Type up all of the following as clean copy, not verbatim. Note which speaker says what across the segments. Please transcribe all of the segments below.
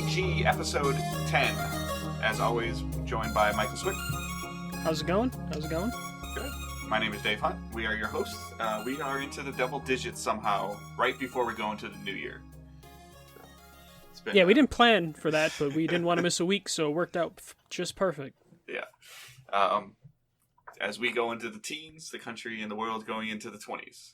Speaker 1: DDG episode 10. As always, joined by Michael Swick.
Speaker 2: How's it going?
Speaker 1: Good. My name is Dave Hunt. We are your hosts. We are into the double digits somehow right before we go into the new year.
Speaker 2: We didn't plan for that, but we didn't want to miss a week, so it worked out just perfect.
Speaker 1: Yeah. As we go into the teens, the country and the world going into the 20s.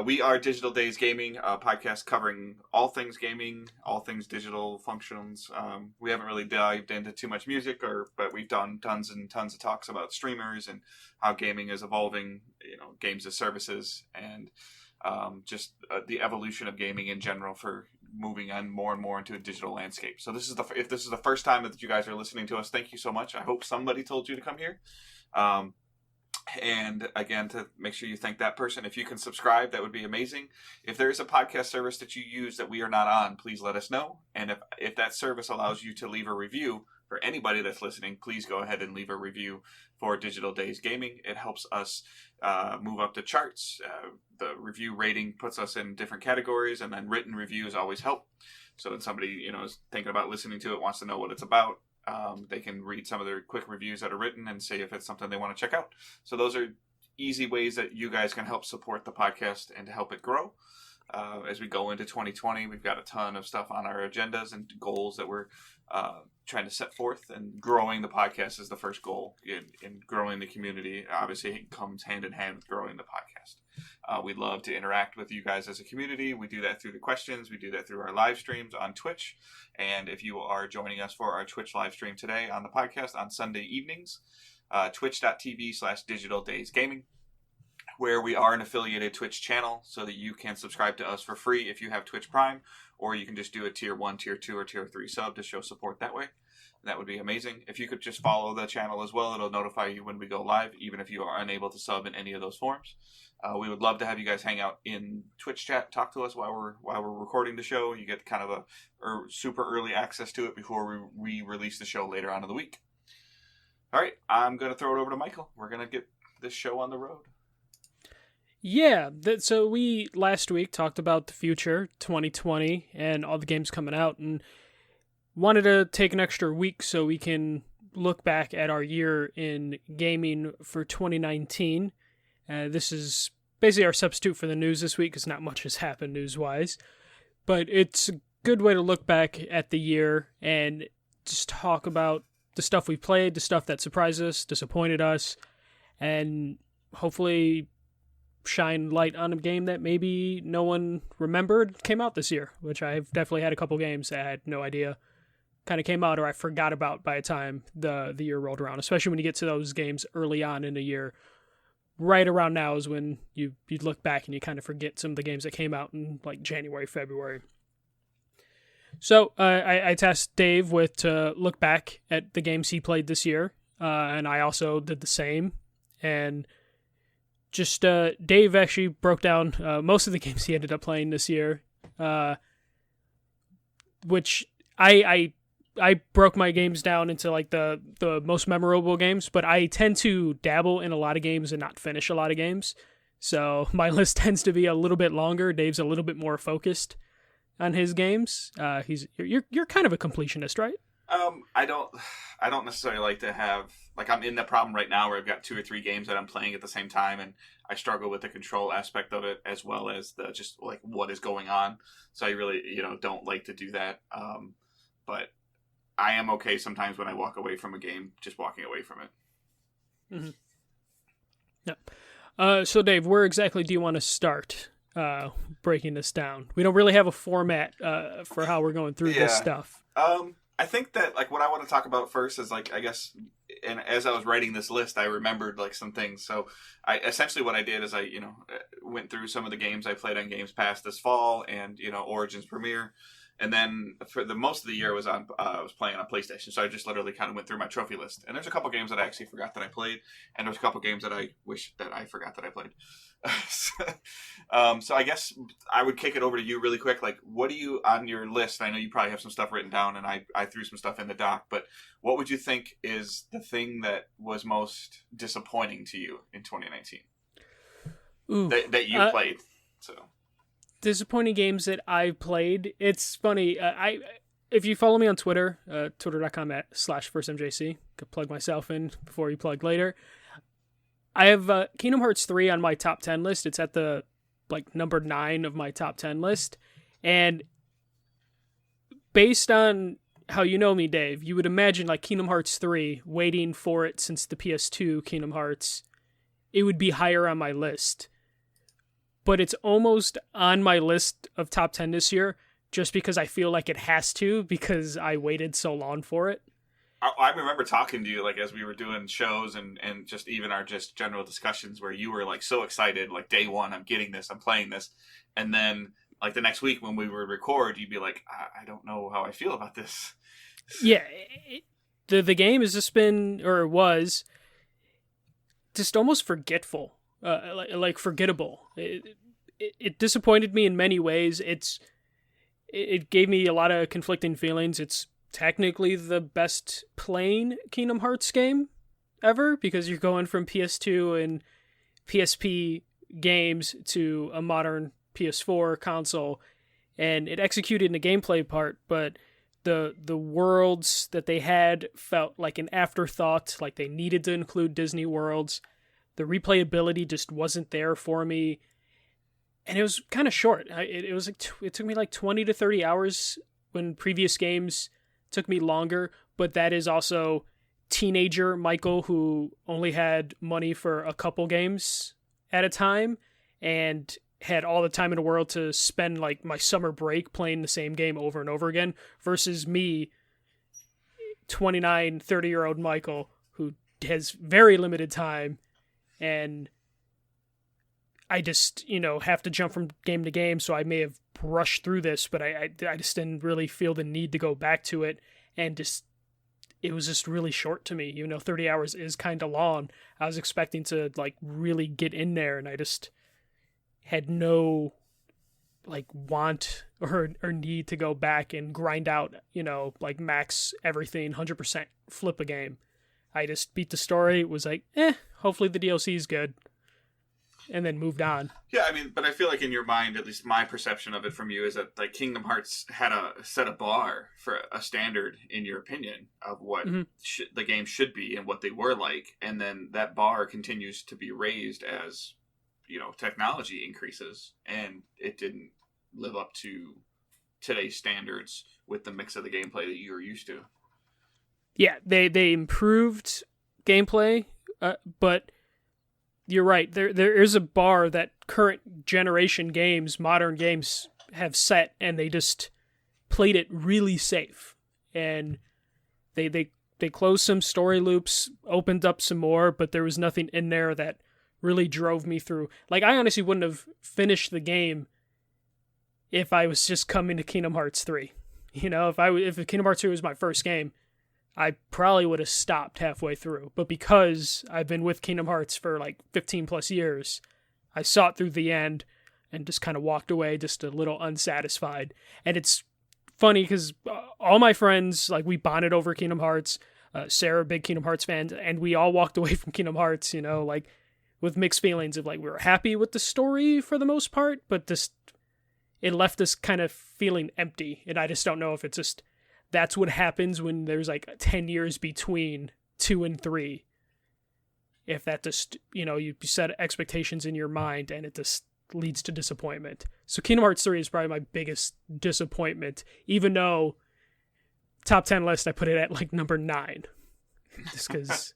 Speaker 1: We are Digital Days Gaming, a podcast covering all things gaming, all things digital functions. We haven't really dived into too much music, but we've done tons and tons of talks about streamers and how gaming is evolving, games as services, and just the evolution of gaming in general for moving on more and more into a digital landscape. So if this is the first time that you guys are listening to us, thank you so much. I hope somebody told you to come here. And again, to make sure you thank that person. If you can subscribe, that would be amazing. If there is a podcast service that you use that we are not on, please let us know. And if that service allows you to leave a review for anybody that's listening, please go ahead and leave a review for Digital Days Gaming. It helps us move up the charts. The review rating puts us in different categories, and then written reviews always help. So when somebody is thinking about listening to it, wants to know what it's about, they can read some of their quick reviews that are written and see if it's something they want to check out. So those are easy ways that you guys can help support the podcast and to help it grow. As we go into 2020, we've got a ton of stuff on our agendas and goals that we're trying to set forth, and growing the podcast is the first goal in growing the community. Obviously, it comes hand in hand with growing the podcast. We'd love to interact with you guys as a community. We do that through the questions. We do that through our live streams on Twitch. And if you are joining us for our Twitch live stream today on the podcast on Sunday evenings, twitch.tv/Digital Days Gaming, where we are an affiliated Twitch channel so that you can subscribe to us for free if you have Twitch Prime, or you can just do a tier 1, tier 2, or tier 3 sub to show support that way. That would be amazing. If you could just follow the channel as well, it'll notify you when we go live, even if you are unable to sub in any of those forms. We would love to have you guys hang out in Twitch chat, talk to us while we're recording the show. You get kind of a super early access to it before we release the show later on in the week. All right, I'm going to throw it over to Michael. We're going to get this show on the road.
Speaker 2: Yeah, so we last week talked about the future, 2020, and all the games coming out, and wanted to take an extra week so we can look back at our year in gaming for 2019. This is basically our substitute for the news this week, because not much has happened news-wise. But it's a good way to look back at the year and just talk about the stuff we played, the stuff that surprised us, disappointed us, and hopefully shine light on a game that maybe no one remembered came out this year, which I've definitely had a couple games that I had no idea kind of came out or I forgot about by the time the year rolled around, especially when you get to those games early on in the year. Right around now is when you look back and you kind of forget some of the games that came out in like January, February. So I tasked Dave to look back at the games he played this year, and I also did the same. And just Dave actually broke down most of the games he ended up playing this year, which I broke my games down into like the most memorable games, but I tend to dabble in a lot of games and not finish a lot of games. So my list tends to be a little bit longer. Dave's a little bit more focused on his games. You're kind of a completionist, right?
Speaker 1: I don't necessarily like to have, like, I'm in the problem right now where I've got 2 or 3 games that I'm playing at the same time, and I struggle with the control aspect of it as well as the just like what is going on. So I really, don't like to do that. But I am okay sometimes when I walk away from a game, just walking away from it.
Speaker 2: Mm-hmm. Yeah. So Dave, where exactly do you want to start breaking this down? We don't really have a format for how we're going through this stuff.
Speaker 1: I think that, like, what I want to talk about first is, like, I guess, and as I was writing this list, I remembered, like, some things. So essentially what I did is I, went through some of the games I played on Games Pass this fall and, Origins Premiere. And then for the most of the year I was playing on PlayStation. So I just literally kind of went through my trophy list. And there's a couple games that I actually forgot that I played. And there's a couple games that I wish that I forgot that I played. So I guess I would kick it over to you really quick. Like, what do you, on your list, I know you probably have some stuff written down, and I threw some stuff in the doc, but what would you think is the thing that was most disappointing to you in 2019? That you played? So
Speaker 2: disappointing games that I've played. It's funny. If you follow me on Twitter, twitter.com/firstmjc, could plug myself in before you plug later. I have Kingdom Hearts 3 on my top 10 list. It's at the number 9 of my top 10 list. And based on how you know me, Dave, you would imagine Kingdom Hearts 3, waiting for it since the PS2 Kingdom Hearts, it would be higher on my list. But it's almost on my list of top 10 this year just because I feel like it has to, because I waited so long for it.
Speaker 1: I remember talking to you as we were doing shows and just even our just general discussions where you were so excited, day one, I'm getting this, I'm playing this. And then the next week when we would record, you'd be like, I don't know how I feel about this.
Speaker 2: Yeah. The game has just been, or was, just almost forgetful. Forgettable. It disappointed me in many ways. It gave me a lot of conflicting feelings. It's technically the best plain Kingdom Hearts game ever, because you're going from PS2 and PSP games to a modern PS4 console, and it executed in the gameplay part, but the worlds that they had felt like an afterthought, like they needed to include Disney worlds. The replayability just wasn't there for me, and it was kind of short. It took me 20 to 30 hours when previous games took me longer, but that is also teenager Michael, who only had money for a couple games at a time and had all the time in the world to spend my summer break playing the same game over and over again, versus me, 29, 30-year-old Michael, who has very limited time, and I just, have to jump from game to game, so I may have rushed through this, but I just didn't really feel the need to go back to it, and it was just really short to me. 30 hours is kind of long. I was expecting to really get in there, and I just had no want or need to go back and grind out, max everything, 100% flip a game. I just beat the story, was hopefully the DLC is good, and then moved on.
Speaker 1: Yeah, but I feel in your mind, at least my perception of it from you, is that Kingdom Hearts had set a bar for a standard, in your opinion, of what the game should be and what they were like, and then that bar continues to be raised as technology increases, and it didn't live up to today's standards with the mix of the gameplay that you were used to.
Speaker 2: Yeah, they improved gameplay, but you're right. There is a bar that current generation games, modern games, have set, and they just played it really safe. And they closed some story loops, opened up some more, but there was nothing in there that really drove me through. I honestly wouldn't have finished the game if I was just coming to Kingdom Hearts 3. If Kingdom Hearts 3 was my first game, I probably would have stopped halfway through. But because I've been with Kingdom Hearts for 15 plus years, I saw it through the end and just kind of walked away just a little unsatisfied. And it's funny because all my friends, we bonded over Kingdom Hearts. Sarah, big Kingdom Hearts fan, and we all walked away from Kingdom Hearts, with mixed feelings of we were happy with the story for the most part, but it left us kind of feeling empty. And I just don't know if it's just that's what happens when there's 10 years between 2 and 3. If that just, you set expectations in your mind and it just leads to disappointment. So Kingdom Hearts 3 is probably my biggest disappointment, even though top 10 list, I put it at number 9, just because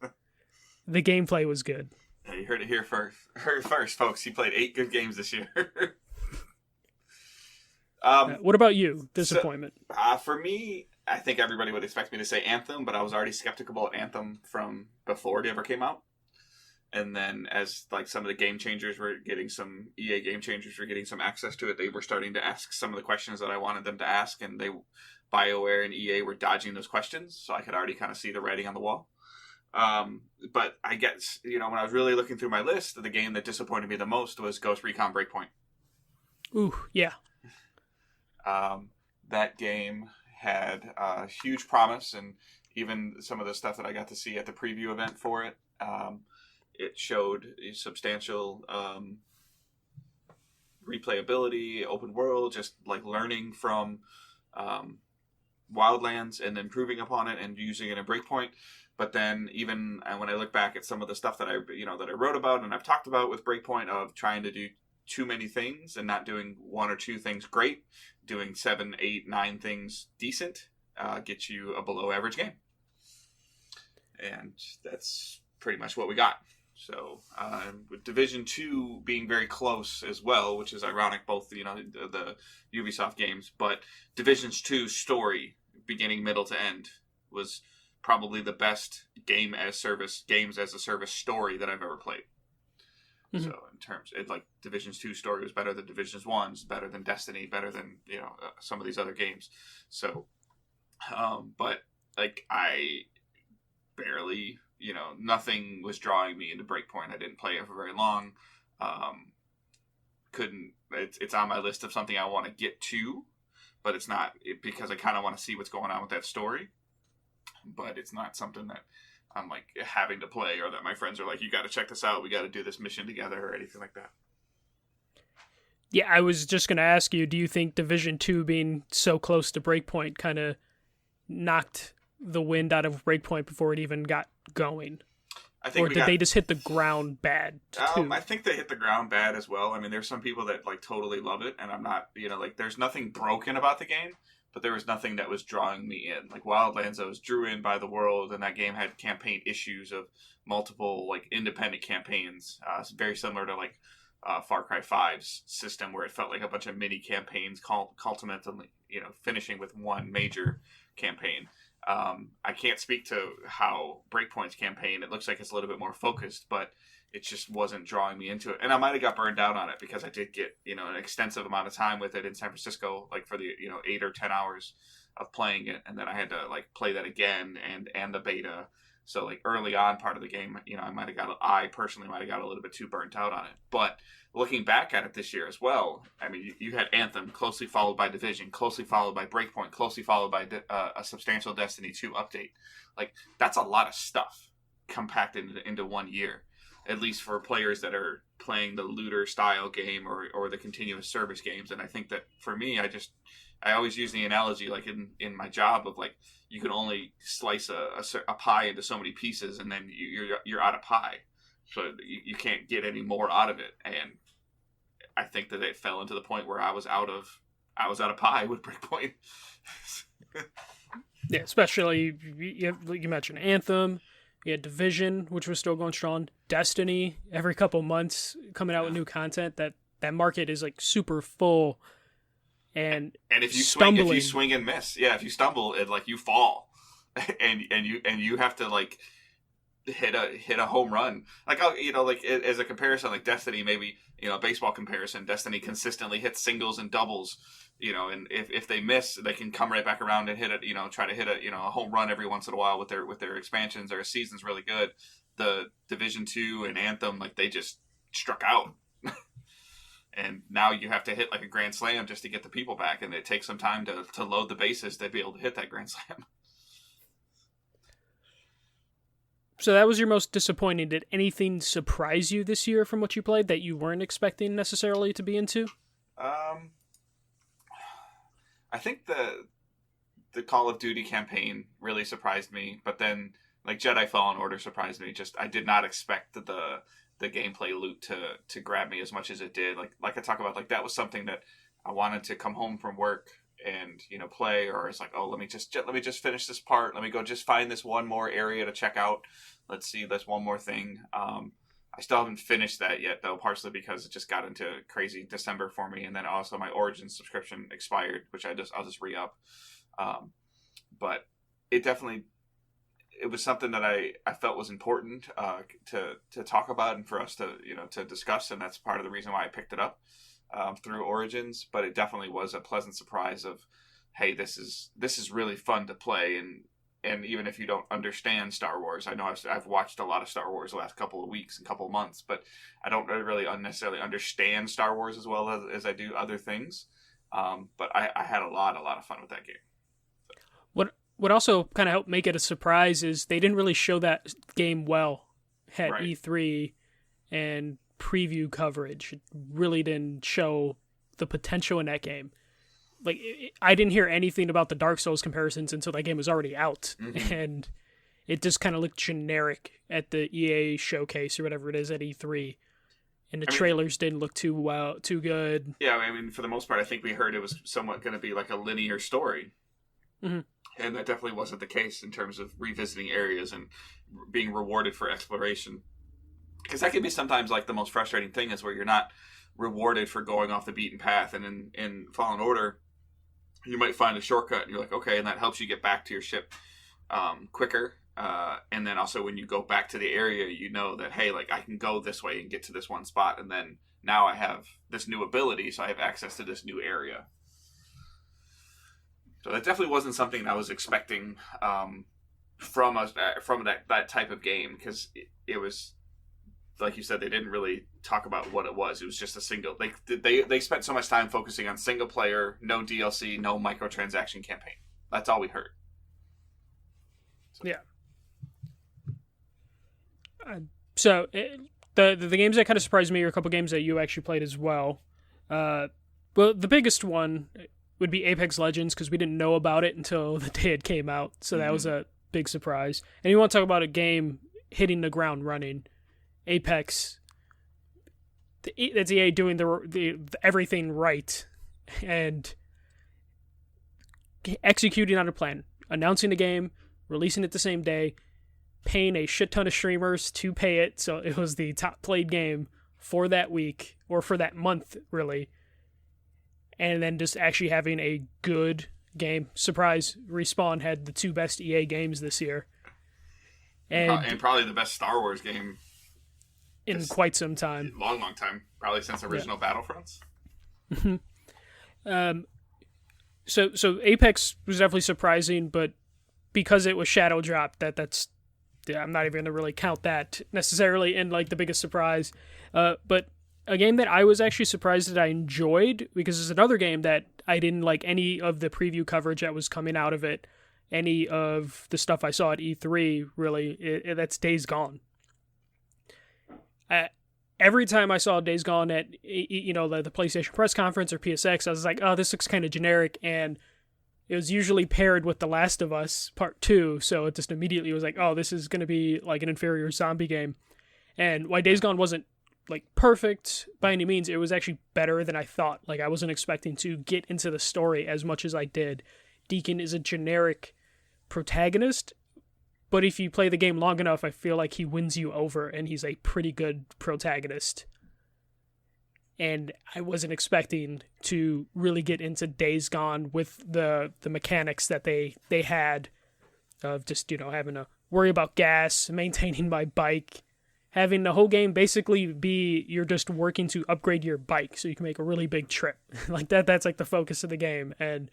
Speaker 2: the gameplay was good.
Speaker 1: Yeah, you heard it here first, folks. He played 8 good games this year.
Speaker 2: What about you? Disappointment?
Speaker 1: So, for me, I think everybody would expect me to say Anthem, but I was already skeptical of Anthem from before it ever came out. And then as some of the game changers were getting some, EA game changers were getting some access to it, they were starting to ask some of the questions that I wanted them to ask, and BioWare and EA were dodging those questions, so I could already kind of see the writing on the wall. But I guess, when I was really looking through my list, the game that disappointed me the most was Ghost Recon Breakpoint.
Speaker 2: Ooh, yeah.
Speaker 1: That game had huge promise, and even some of the stuff that I got to see at the preview event for it, it showed a substantial replayability, open world, just like learning from Wildlands and improving upon it and using it in Breakpoint. But then even when I look back at some of the stuff that I wrote about and I've talked about with Breakpoint of trying to do too many things and not doing one or two things great, doing 7, 8, 9 things decent gets you a below average game. And that's pretty much what we got. So with Division 2 being very close as well, which is ironic, both the Ubisoft games, but Division's 2 story, beginning, middle to end, was probably the best games as a service story that I've ever played. Mm-hmm. So in terms, Division's 2 story was better than Division's 1's, better than Destiny, better than some of these other games. So, but I barely, nothing was drawing me into Breakpoint. I didn't play it for very long. It's on my list of something I want to get to, but it's not because I kind of want to see what's going on with that story. But it's not something that I'm having to play, or that my friends are like, you got to check this out. We got to do this mission together, or anything like that.
Speaker 2: Yeah, I was just going to ask you, do you think Division 2 being so close to Breakpoint kind of knocked the wind out of Breakpoint before it even got going? They just hit the ground bad too?
Speaker 1: I think they hit the ground bad as well. I mean, there's some people that totally love it, and I'm not, there's nothing broken about the game, but there was nothing that was drawing me in. Wildlands, I was drew in by the world, and that game had campaign issues of multiple independent campaigns. It's very similar to Far Cry 5's system, where it felt like a bunch of mini campaigns ultimately, finishing with one major campaign. I can't speak to how Breakpoint's campaign, it looks like it's a little bit more focused, but it just wasn't drawing me into it. And I might have got burned out on it because I did get, an extensive amount of time with it in San Francisco, for the, 8 or 10 hours of playing it. And then I had to play that again and the beta. So early on part of the game, I personally might have got a little bit too burnt out on it. But looking back at it this year as well, I mean, you had Anthem closely followed by Division, closely followed by Breakpoint, closely followed by a substantial Destiny 2 update. That's a lot of stuff compacted into 1 year, at least for players that are playing the looter style game or the continuous service games. And I think that for me, I always use the analogy in my job of you can only slice a pie into so many pieces, and then you're out of pie. So you can't get any more out of it. And I think that it fell into the point where I was out of pie with Breakpoint.
Speaker 2: Yeah, especially you mentioned Anthem, you had Division, which was still going strong, Destiny, every couple months coming out with new content. That market is super full. And
Speaker 1: if you swing and miss, if you stumble, you fall, and you have to hit a home run. As a comparison, Destiny, maybe baseball comparison, Destiny consistently hits singles and doubles, and if they miss, they can come right back around and hit it, try to hit a home run every once in a while with their expansions. Their season's really good. The Division 2 and Anthem, they just struck out. And now you have to hit a grand slam just to get the people back, and it takes some time to load the bases to be able to hit that grand slam.
Speaker 2: So that was your most disappointing. Did anything surprise you this year from what you played that you weren't expecting necessarily to be into?
Speaker 1: I think the Call of Duty campaign really surprised me, but then Jedi Fallen Order surprised me. I did not expect the gameplay loot to grab me as much as it did. I talk about, that was something that I wanted to come home from work and play, or it's let me just finish this part. Let me go just find this one more area to check out. Let's see this one more thing. I still haven't finished that yet, though, partially because it just got into crazy December for me, and then also my Origins subscription expired, which I'll just re-up. But it definitely, it was something that I felt was important to talk about and for us to discuss, and that's part of the reason why I picked it up through Origins. But it definitely was a pleasant surprise of, hey, this is really fun to play, and even if you don't understand Star Wars, I know I've watched a lot of Star Wars the last couple of weeks and couple of months, but I don't really necessarily understand Star Wars as well as I do other things. But I had a lot of fun with that game.
Speaker 2: What also kind of helped make it a surprise is they didn't really show that game well at
Speaker 1: right.
Speaker 2: E3, and preview coverage really didn't show the potential in that game. Like, I didn't hear anything about the Dark Souls comparisons until that game was already out. Mm-hmm. And it just kind of looked generic at the EA showcase or whatever it is at E3. And the trailers didn't look too good.
Speaker 1: Yeah, I mean, for the most part, I think we heard it was somewhat going to be like a linear story.
Speaker 2: Mm-hmm.
Speaker 1: And that definitely wasn't the case in terms of revisiting areas and being rewarded for exploration. Because that can be sometimes like the most frustrating thing is where you're not rewarded for going off the beaten path. And in Fallen Order, you might find a shortcut and you're like, okay, and that helps you get back to your ship quicker. And then also when you go back to the area, you know that, hey, like I can go this way and get to this one spot. And then now I have this new ability, so I have access to this new area. So that definitely wasn't something I was expecting from that type of game, because it was, like you said, they didn't really talk about what it was. It was just a single. They spent so much time focusing on single player, no DLC, no microtransaction campaign. That's all we heard.
Speaker 2: So. Yeah. So the games that kind of surprised me are a couple games that you actually played as well. Well, the biggest one would be Apex Legends, because we didn't know about it until the day it came out. So that was a big surprise. And you want to talk about a game hitting the ground running. Apex, that's EA doing the everything right and executing on a plan, announcing the game, releasing it the same day, paying a shit ton of streamers to pay it, so it was the top played game for that week or for that month, really, and then just actually having a good game. Surprise, Respawn had the 2 best EA games this year,
Speaker 1: and probably the best Star Wars game
Speaker 2: in quite some time.
Speaker 1: Long time. Probably since original Battlefronts.
Speaker 2: So Apex was definitely surprising, but because it was shadow dropped, I'm not even going to really count that necessarily in like the biggest surprise. But a game that I was actually surprised that I enjoyed, because it's another game that I didn't like any of the preview coverage that was coming out of it, any of the stuff I saw at E3, really, that's Days Gone. Every time I saw Days Gone at the PlayStation press conference or PSX, I was like, oh, this looks kind of generic, and it was usually paired with The Last of Us Part 2, so it just immediately was like, oh, this is going to be like an inferior zombie game. And while Days Gone wasn't like perfect by any means, it was actually better than I thought. Like, I wasn't expecting to get into the story as much as I did. Deacon is a generic protagonist, but if you play the game long enough, I feel like he wins you over, and he's a pretty good protagonist. And I wasn't expecting to really get into Days Gone with the mechanics that they had of just, having to worry about gas, maintaining my bike, having the whole game basically be you're just working to upgrade your bike so you can make a really big trip. Like that's like the focus of the game, and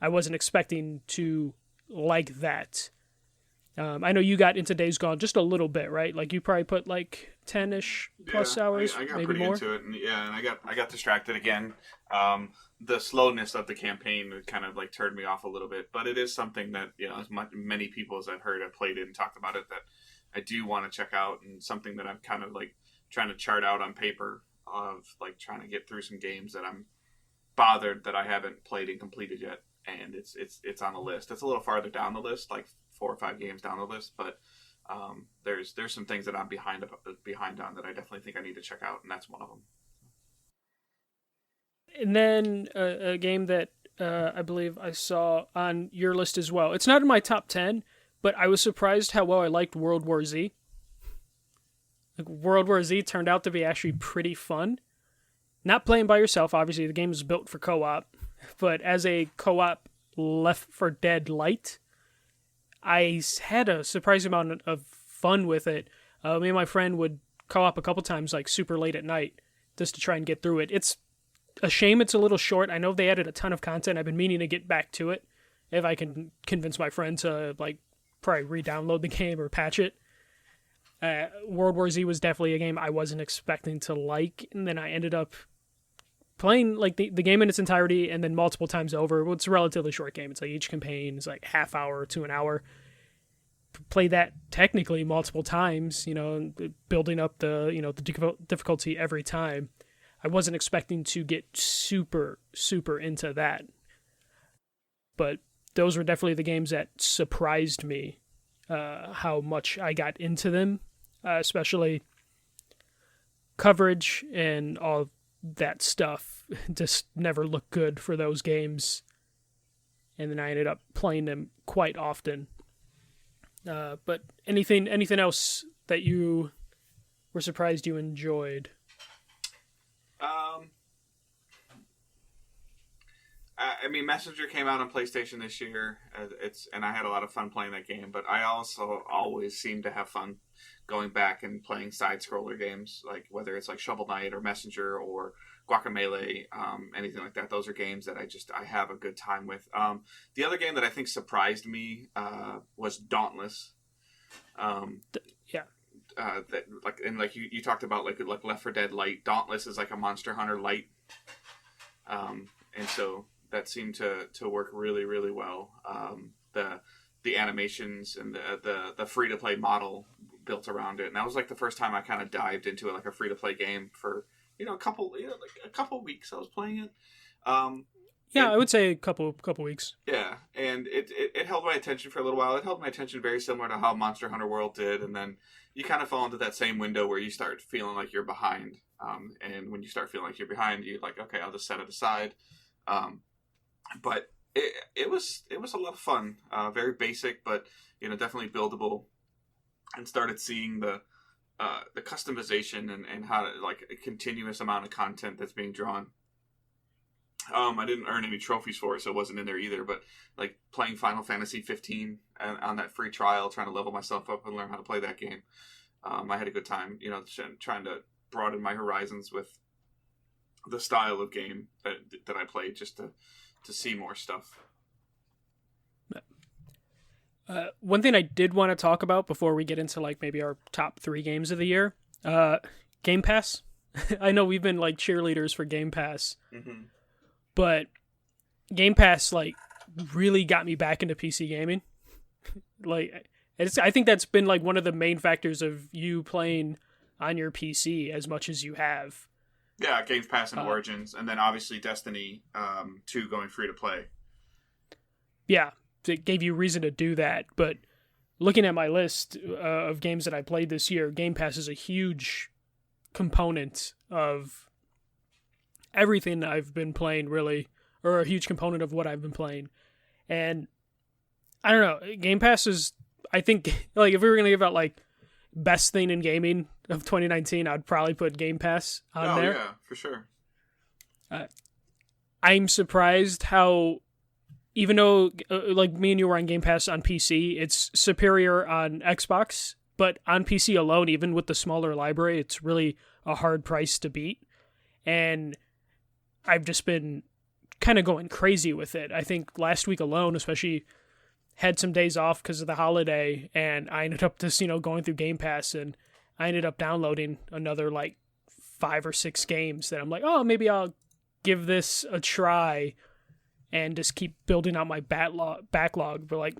Speaker 2: I wasn't expecting to like that. I know you got into Days Gone just a little bit, right? Like you probably put like 10-ish plus hours,
Speaker 1: I got
Speaker 2: maybe
Speaker 1: pretty
Speaker 2: more.
Speaker 1: into it, and I got distracted again. The slowness of the campaign kind of like turned me off a little bit, but it is something that many people as I've heard have played it and talked about it that I do want to check out, and something that I'm kind of like trying to chart out on paper of like trying to get through some games that I'm bothered that I haven't played and completed yet, and it's on the list. It's a little farther down the list, like 4 or 5 games down the list, but there's some things that I'm behind on that I definitely think I need to check out, and that's one of them.
Speaker 2: And then a game that I believe I saw on your list as well. It's not in my top 10, but I was surprised how well I liked World War Z. Like, World War Z turned out to be actually pretty fun. Not playing by yourself, obviously the game is built for co-op, but as a co-op Left 4 Dead light, I had a surprising amount of fun with it. Me and my friend would co-op a couple times, like super late at night, just to try and get through it. It's a shame it's a little short. I know they added a ton of content. I've been meaning to get back to it if I can convince my friend to like probably re-download the game or patch it. World War Z was definitely a game I wasn't expecting to like, and then I ended up playing like the game in its entirety and then multiple times over. Well, it's a relatively short game. It's like each campaign is like half hour to an hour. played that technically multiple times, building up the difficulty every time. I wasn't expecting to get super, super into that. But those were definitely the games that surprised me, how much I got into them, especially coverage and all that stuff just never looked good for those games. And then I ended up playing them quite often. But anything else that you were surprised you enjoyed?
Speaker 1: I mean, Messenger came out on PlayStation this year. And I had a lot of fun playing that game. But I also always seem to have fun going back and playing side-scroller games, like whether it's like Shovel Knight or Messenger or Guacamelee, anything like that. Those are games that I have a good time with. The other game that I think surprised me was Dauntless. That like you talked about like Left 4 Dead Light. Dauntless is like a Monster Hunter Light, and so that seemed to work really, really well. The animations and the free to play model built around it, and that was like the first time I kind of dived into it, like a free to play game for a couple weeks. I was playing it.
Speaker 2: I would say a couple weeks.
Speaker 1: Yeah, and it held my attention for a little while. It held my attention very similar to how Monster Hunter World did, and then you kind of fall into that same window where you start feeling like you're behind. And when you start feeling like you're behind, you're like, okay, I'll just set it aside. But it was a lot of fun. Very basic, but definitely buildable. And started seeing the customization and how to, like, a continuous amount of content that's being drawn. I didn't earn any trophies for it, so it wasn't in there either. But like playing Final Fantasy 15 on that free trial, trying to level myself up and learn how to play that game, I had a good time. Trying to broaden my horizons with the style of game that I played, just to see more stuff.
Speaker 2: One thing I did want to talk about before we get into like maybe our top 3 games of the year, Game Pass. I know we've been like cheerleaders for Game Pass, but Game Pass like really got me back into PC gaming. Like, I think that's been like one of the main factors of you playing on your PC as much as you have.
Speaker 1: Yeah, Game Pass and Origins, and then obviously Destiny 2 going free to play. Yeah.
Speaker 2: It gave you reason to do that, but looking at my list of games that I played this year, Game Pass is a huge component of everything I've been playing, really, or a huge component of what I've been playing. And I don't know, Game Pass is, I think, like, if we were going to give out, like, best thing in gaming of 2019, I'd probably put Game Pass on there.
Speaker 1: Oh, yeah, for sure.
Speaker 2: I'm surprised how, even though, like, me and you were on Game Pass on PC, it's superior on Xbox, but on PC alone, even with the smaller library, it's really a hard price to beat. And I've just been kind of going crazy with it. I think last week alone, especially, had some days off because of the holiday, and I ended up just, going through Game Pass, and I ended up downloading another, like, 5 or 6 games that I'm like, oh, maybe I'll give this a try and just keep building out my backlog. But, like,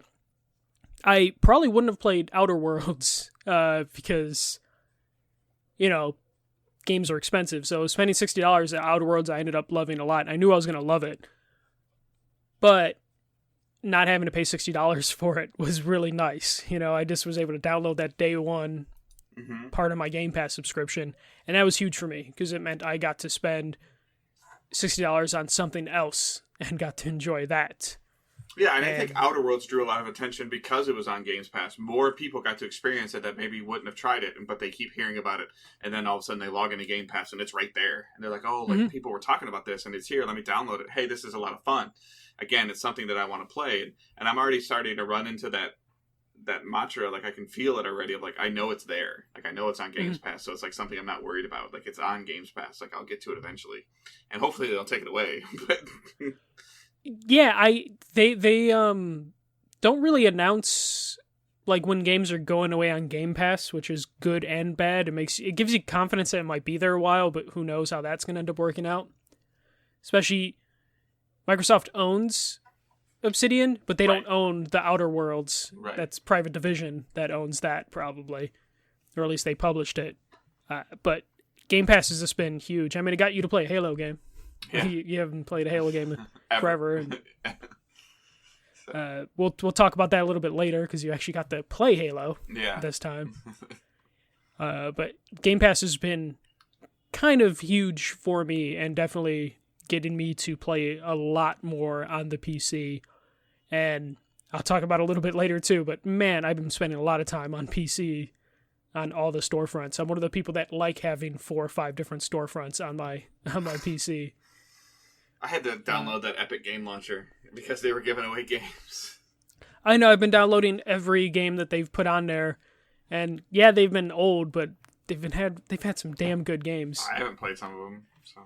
Speaker 2: I probably wouldn't have played Outer Worlds because, games are expensive. So spending $60 at Outer Worlds, I ended up loving a lot. I knew I was going to love it. But not having to pay $60 for it was really nice. I just was able to download that day one part of my Game Pass subscription. And that was huge for me because it meant I got to spend $60 on something else and got to enjoy that.
Speaker 1: Yeah, and I think Outer Worlds drew a lot of attention because it was on Games Pass. More people got to experience it that maybe wouldn't have tried it, but they keep hearing about it, and then all of a sudden they log into Game Pass and it's right there. And they're like, oh, like people were talking about this and it's here, let me download it. Hey, this is a lot of fun. Again, it's something that I want to play, and I'm already starting to run into that mantra. Like, I can feel it already of like, I know it's there. Like, I know it's on Games Pass, so it's like something I'm not worried about. Like, it's on Games Pass. Like, I'll get to it eventually. And hopefully they'll take it away. But
Speaker 2: yeah, they don't really announce like when games are going away on Game Pass, which is good and bad. It gives you confidence that it might be there a while, but who knows how that's going to end up working out. Especially Microsoft owns Obsidian, but they don't own the Outer Worlds.
Speaker 1: Right.
Speaker 2: That's Private Division that owns that, probably. Or at least they published it. But Game Pass has just been huge. I mean, it got you to play a Halo game.
Speaker 1: Yeah.
Speaker 2: You haven't played a Halo game forever. And,
Speaker 1: So.
Speaker 2: we'll talk about that a little bit later because you actually got to play Halo this time. But Game Pass has been kind of huge for me and definitely getting me to play a lot more on the PC. And I'll talk about it a little bit later too, but man, I've been spending a lot of time on PC on all the storefronts. I'm one of the people that like having 4 or 5 different storefronts on my PC.
Speaker 1: I had to download that Epic Game Launcher because they were giving away games.
Speaker 2: I know, I've been downloading every game that they've put on there, and yeah, they've been old, but they've had some damn good games.
Speaker 1: I haven't played some of them, so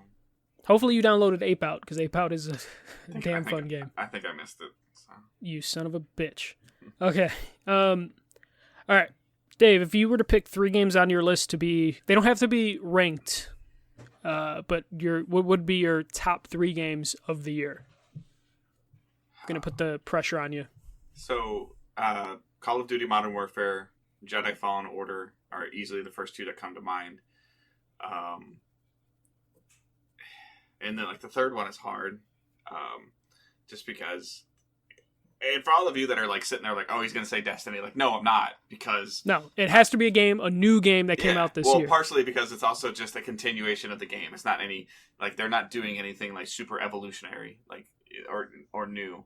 Speaker 2: hopefully you downloaded Ape Out, because Ape Out is a damn fun game.
Speaker 1: I think I missed it. So.
Speaker 2: You son of a bitch. Okay. All right, Dave, if you were to pick 3 games on your list to be, they don't have to be ranked, but what would be your top 3 games of the year? I'm gonna put the pressure on you.
Speaker 1: So, Call of Duty Modern Warfare, Jedi Fallen Order are easily the first 2 that come to mind. And then, like, the third one is hard, just because... And for all of you that are, like, sitting there like, oh, he's going to say Destiny. Like, no, I'm not, because...
Speaker 2: No, it has to be a new game that came out this year.
Speaker 1: Well, partially because it's also just a continuation of the game. It's not any... Like, they're not doing anything, like, super evolutionary, like, or new.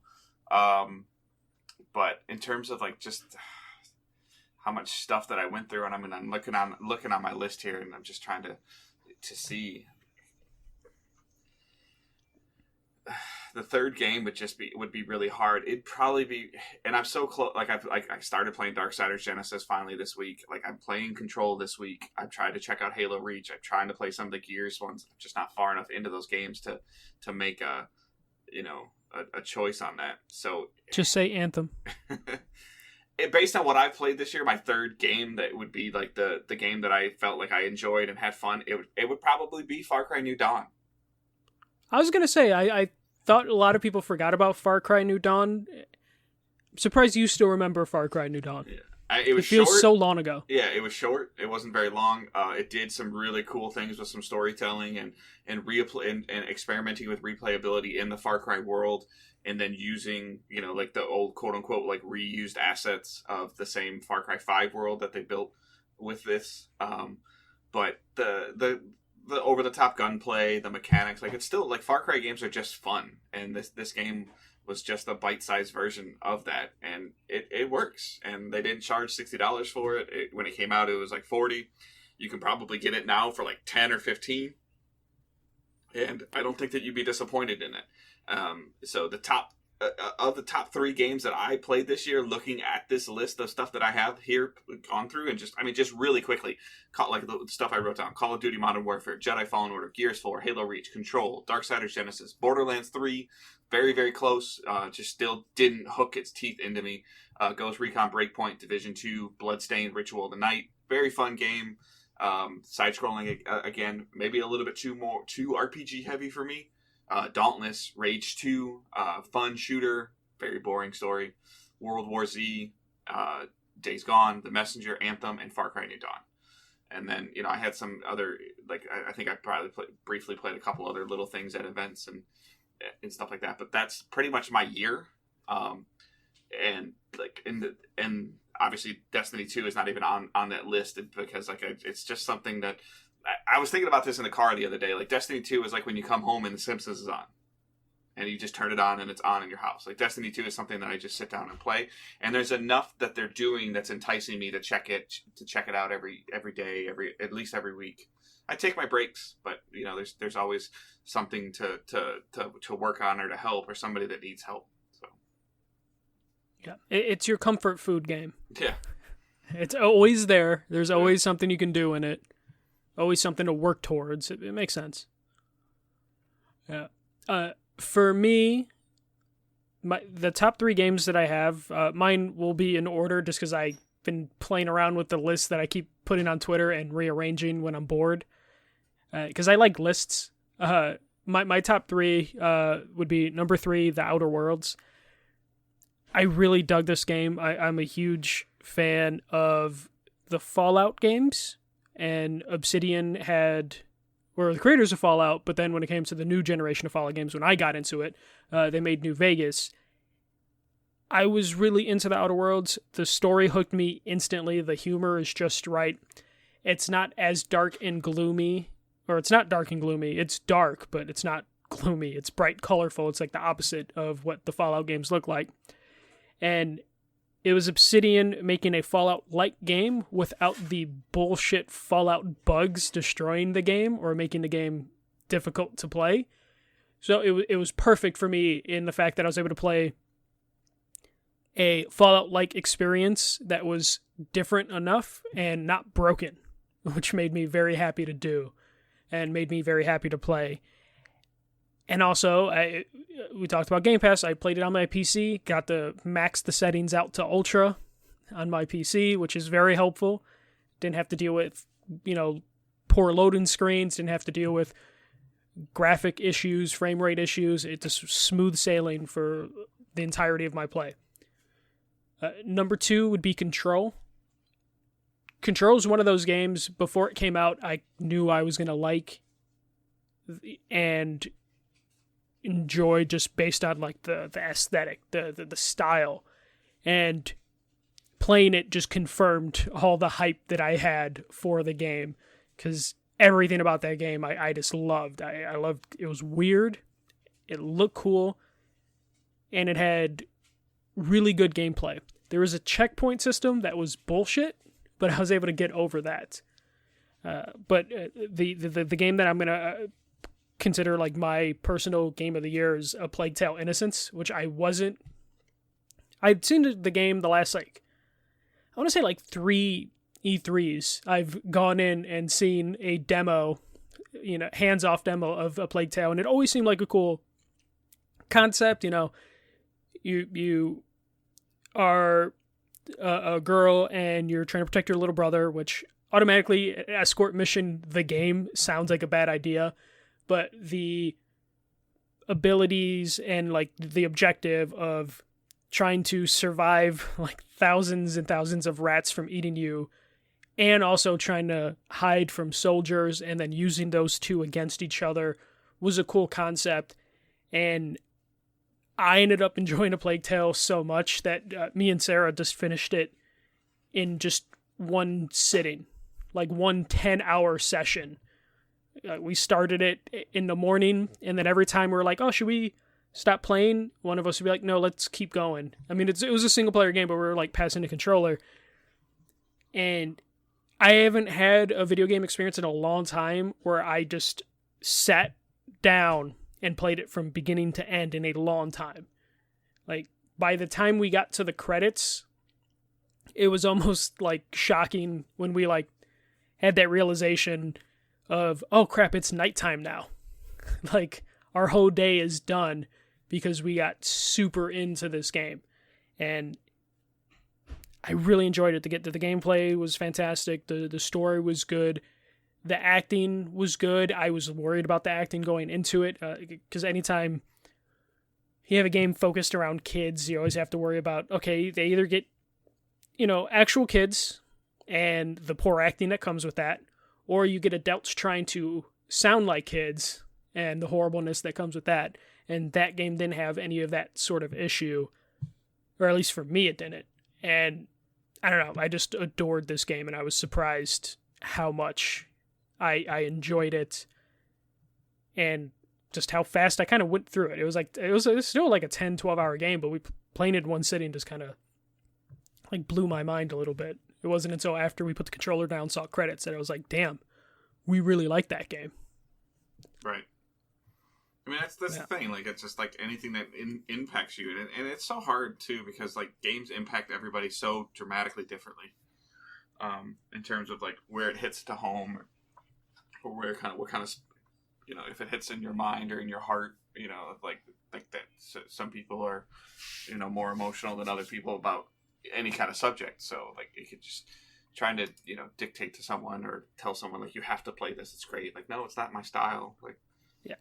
Speaker 1: But in terms of, like, just how much stuff that I went through, and I mean, I'm looking on my list here, and I'm just trying to see. The third game would be really hard. It'd probably be, and I'm so close. Like I started playing Darksiders Genesis finally this week. Like I'm playing Control this week. I've tried to check out Halo Reach. I'm trying to play some of the Gears ones. I'm just not far enough into those games to make a choice on that. So
Speaker 2: just say Anthem.
Speaker 1: Based on what I've played this year, my third game that would be like the game that I felt like I enjoyed and had fun. It would probably be Far Cry New Dawn.
Speaker 2: I was gonna say I thought a lot of people forgot about Far Cry New Dawn. I'm surprised you still remember Far Cry New Dawn.
Speaker 1: Yeah. It
Speaker 2: feels
Speaker 1: short.
Speaker 2: so long ago.
Speaker 1: Yeah, it was short. It wasn't very long. It did some really cool things with some storytelling and experimenting with replayability in the Far Cry world, and then using like the old quote unquote like reused assets of the same Far Cry 5 world that they built with this. But the over the top gunplay, the mechanics, like it's still like Far Cry games are just fun, and this game was just a bite-sized version of that, and it works. And they didn't charge $60 for it. When it came out, it was like $40. You can probably get it now for like 10 or 15, and I don't think that you'd be disappointed in it. So the top of the top 3 games that I played this year, looking at this list of stuff that I have here gone through, and just really quickly, like the stuff I wrote down: Call of Duty Modern Warfare, Jedi Fallen Order, Gears 4, Halo Reach, Control, Darksiders Genesis, Borderlands 3, very, very close, just still didn't hook its teeth into me. Ghost Recon Breakpoint, Division 2, Bloodstained, Ritual of the Night, very fun game. Side-scrolling, again, maybe a little bit too RPG heavy for me. Dauntless, Rage 2, fun shooter, very boring story. World War Z, Days Gone, The Messenger, Anthem, and Far Cry New Dawn. And then, I had some other, like, I think I probably briefly played a couple other little things at events and stuff like that. But that's pretty much my year. And obviously Destiny 2 is not even on that list because like it's just something that I was thinking about this in the car the other day. Like Destiny 2 is like when you come home and The Simpsons is on, and you just turn it on and it's on in your house. Like Destiny 2 is something that I just sit down and play. And there's enough that they're doing that's enticing me to check it out every day, at least every week. I take my breaks, but there's always something to work on or to help, or somebody that needs help. So
Speaker 2: yeah, it's your comfort food game.
Speaker 1: Yeah,
Speaker 2: it's always there. There's always something you can do in it. Always something to work towards. It makes sense. Yeah. For me, the top 3 games that I have, mine will be in order just because I've been playing around with the list that I keep putting on Twitter and rearranging when I'm bored. Because I like lists. My top 3 would be number 3, The Outer Worlds. I really dug this game. I'm a huge fan of the Fallout games, and Obsidian were the creators of Fallout, but then when it came to the new generation of Fallout games, when I got into it, they made New Vegas. I was really into the Outer Worlds. The story hooked me instantly. The humor is just right. It's not as dark and gloomy, or it's not dark and gloomy. It's dark, but it's not gloomy. It's bright, colorful. It's like the opposite of what the Fallout games look like. And it was Obsidian making a Fallout-like game without the bullshit Fallout bugs destroying the game or making the game difficult to play. So it was perfect for me in the fact that I was able to play a Fallout-like experience that was different enough and not broken, which made me very happy to do and made me very happy to play. And also, we talked about Game Pass. I played it on my PC, got to max the settings out to Ultra on my PC, which is very helpful. Didn't have to deal with, poor loading screens, didn't have to deal with graphic issues, frame rate issues. It just smooth sailing for the entirety of my play. Number 2 would be Control. Control is one of those games, before it came out, I knew I was going to like and enjoy just based on like the aesthetic, the style. And playing it just confirmed all the hype that I had for the game, because everything about that game I just loved. I loved it. Was weird, it looked cool, and it had really good gameplay. There was a checkpoint system that was bullshit, but I was able to get over that. But the game that I'm gonna consider like my personal game of the year is A Plague Tale: Innocence, which I'd seen the game the last I want to say 3 E3s. I've gone in and seen a demo, hands-off demo of A Plague Tale, and it always seemed like a cool concept. You are a girl and you're trying to protect your little brother, which automatically escort mission the game sounds like a bad idea, but the abilities and like the objective of trying to survive like thousands and thousands of rats from eating you, and also trying to hide from soldiers and then using those two against each other was a cool concept. And I ended up enjoying A Plague Tale so much that me and Sarah just finished it in just one sitting, like one 10-hour session. We started it in the morning, and then every time we were like, oh, should we stop playing? One of us would be like, no, let's keep going. I mean, it was a single-player game, but we were like passing the controller. And I haven't had a video game experience in a long time where I just sat down and played it from beginning to end in a long time. Like, by the time we got to the credits, it was almost like shocking when we had that realization of, oh crap, it's nighttime now. Like, our whole day is done because we got super into this game. And I really enjoyed it. The gameplay was fantastic. The story was good. The acting was good. I was worried about the acting going into it, because anytime you have a game focused around kids, you always have to worry about, okay, they either get, actual kids and the poor acting that comes with that, or you get adults trying to sound like kids and the horribleness that comes with that. And that game didn't have any of that sort of issue, or at least for me it didn't. And I don't know, I just adored this game, and I was surprised how much I enjoyed it, and just how fast I kind of went through it. It was still like a 10-12 hour game, but playing it in one sitting just kind of like blew my mind a little bit. It wasn't until after we put the controller down, saw credits, that I was like, damn, we really like that game.
Speaker 1: Right. I mean, that's the thing. Like, it's just like anything that impacts you, and it's so hard too, because like games impact everybody so dramatically differently. In terms of like where it hits to home, or what kind of, if it hits in your mind or in your heart, like that. So some people are, more emotional than other people about any kind of subject. So like it could just trying to dictate to someone or tell someone like you have to play this. It's great. Like, no, it's not my style. Like,
Speaker 2: yeah,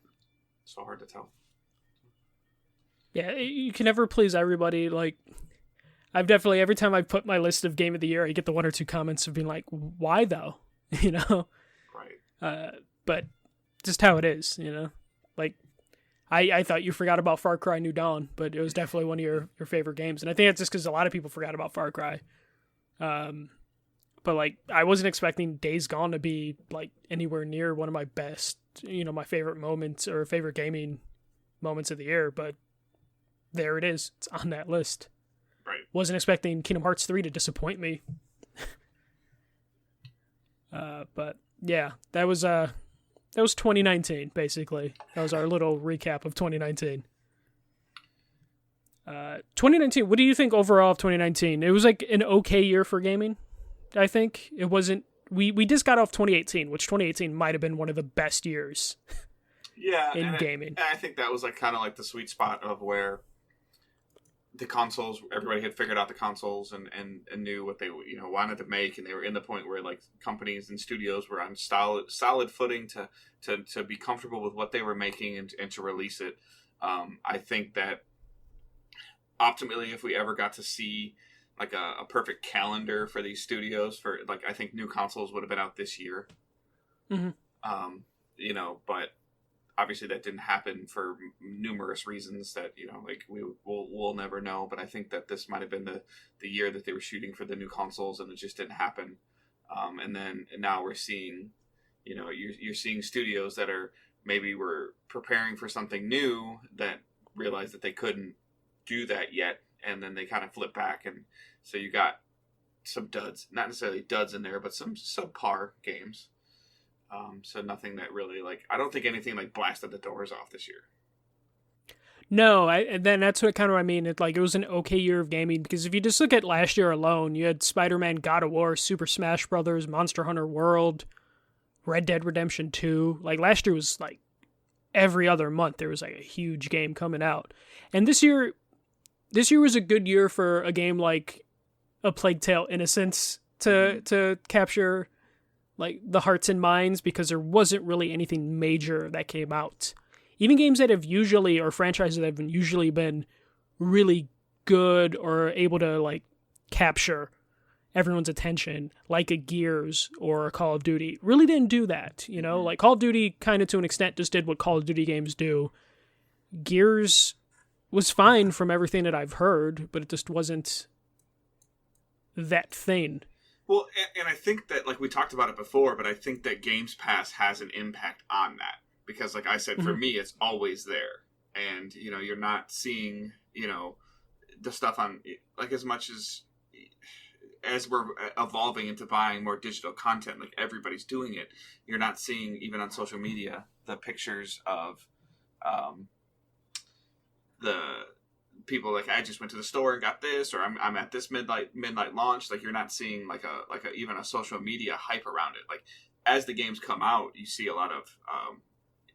Speaker 1: so hard to tell.
Speaker 2: Yeah, you can never please everybody. Like, I've definitely, every time I put my list of game of the year, I get the one or two comments of being like, why though? You know?
Speaker 1: Right.
Speaker 2: But just how it is, you know? Like, I thought you forgot about Far Cry New Dawn, but it was definitely one of your favorite games. And I think it's just because a lot of people forgot about Far Cry. But, like, I wasn't expecting Days Gone to be, like, anywhere near one of my best, you know, my favorite moments or favorite gaming moments of the year. But there it is. It's on that list.
Speaker 1: Right.
Speaker 2: Wasn't expecting Kingdom Hearts 3 to disappoint me. But, yeah, that was 2019, basically. That was our little recap of 2019. 2019, what do you think overall of 2019? It was like an okay year for gaming, I think. It wasn't... We just got off 2018, which 2018 might have been one of the best years in gaming.
Speaker 1: I think that was like kind of like the sweet spot of where the consoles, everybody had figured out the consoles and knew what they wanted to make, and they were in the point where like companies and studios were on solid footing to be comfortable with what they were making and to release it. I think that optimally, if we ever got to see like a perfect calendar for these studios, for like, I think new consoles would have been out this year.
Speaker 2: Mm-hmm.
Speaker 1: But obviously that didn't happen for numerous reasons that, like we'll never know. But I think that this might have been the year that they were shooting for the new consoles, and it just didn't happen. And now we're seeing, you're seeing studios that are maybe were preparing for something new that realized that they couldn't do that yet, and then they kind of flip back, and so you got some duds, not necessarily duds in there, but some subpar games. So nothing that really, like, I don't think anything like blasted the doors off this year.
Speaker 2: No, then that's what I mean. It was an okay year of gaming, because if you just look at last year alone, you had Spider-Man, God of War, Super Smash Brothers, Monster Hunter World, Red Dead Redemption 2. Like, last year was like every other month there was like a huge game coming out. And this year was a good year for a game like A Plague Tale: Innocence to capture like the hearts and minds, because there wasn't really anything major that came out. Even games that have usually, or franchises that have usually been really good or able to like capture everyone's attention, like a Gears or a Call of Duty, really didn't do that. Like Call of Duty kind of to an extent just did what Call of Duty games do. Gears was fine from everything that I've heard, but it just wasn't that thing.
Speaker 1: Well, and I think that, like, we talked about it before, but I think that Games Pass has an impact on that. Because, like I said, for me, it's always there. And, you're not seeing, the stuff on, like, as much as we're evolving into buying more digital content, like, everybody's doing it. You're not seeing, even on social media, the pictures of the people like, I just went to the store and got this, or I'm at this midnight launch. Like, you're not seeing like a even a social media hype around it. Like, as the games come out, you see a lot of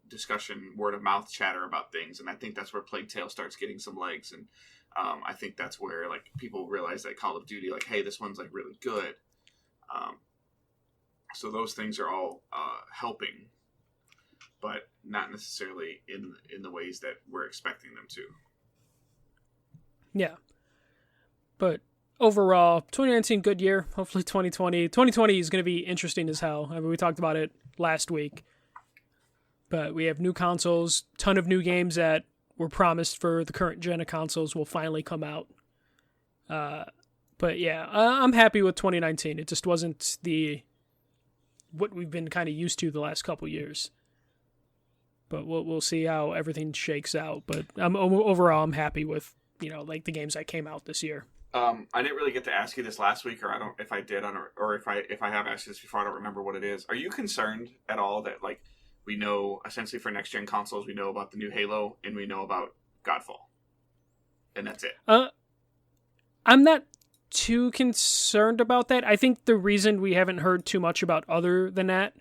Speaker 1: discussion, word of mouth chatter about things, and I think that's where Plague Tale starts getting some legs. And I think that's where like people realize that Call of Duty, like, hey, this one's like really good. So those things are all helping, but not necessarily in the ways that we're expecting them to.
Speaker 2: Yeah. But overall, 2019, good year. Hopefully 2020 is going to be interesting as hell. I mean, we talked about it last week. But we have new consoles, ton of new games that were promised for the current gen of consoles will finally come out. But yeah, I'm happy with 2019. It just wasn't what we've been kind of used to the last couple years. But we'll see how everything shakes out. But overall, I'm happy with, like the games that came out this year.
Speaker 1: I didn't really get to ask you this last week, or if I did, or if I have asked you this before, I don't remember what it is. Are you concerned at all that, like, we know essentially for next gen consoles, we know about the new Halo and we know about Godfall, and that's it?
Speaker 2: I'm not too concerned about that. I think the reason we haven't heard too much about other than that,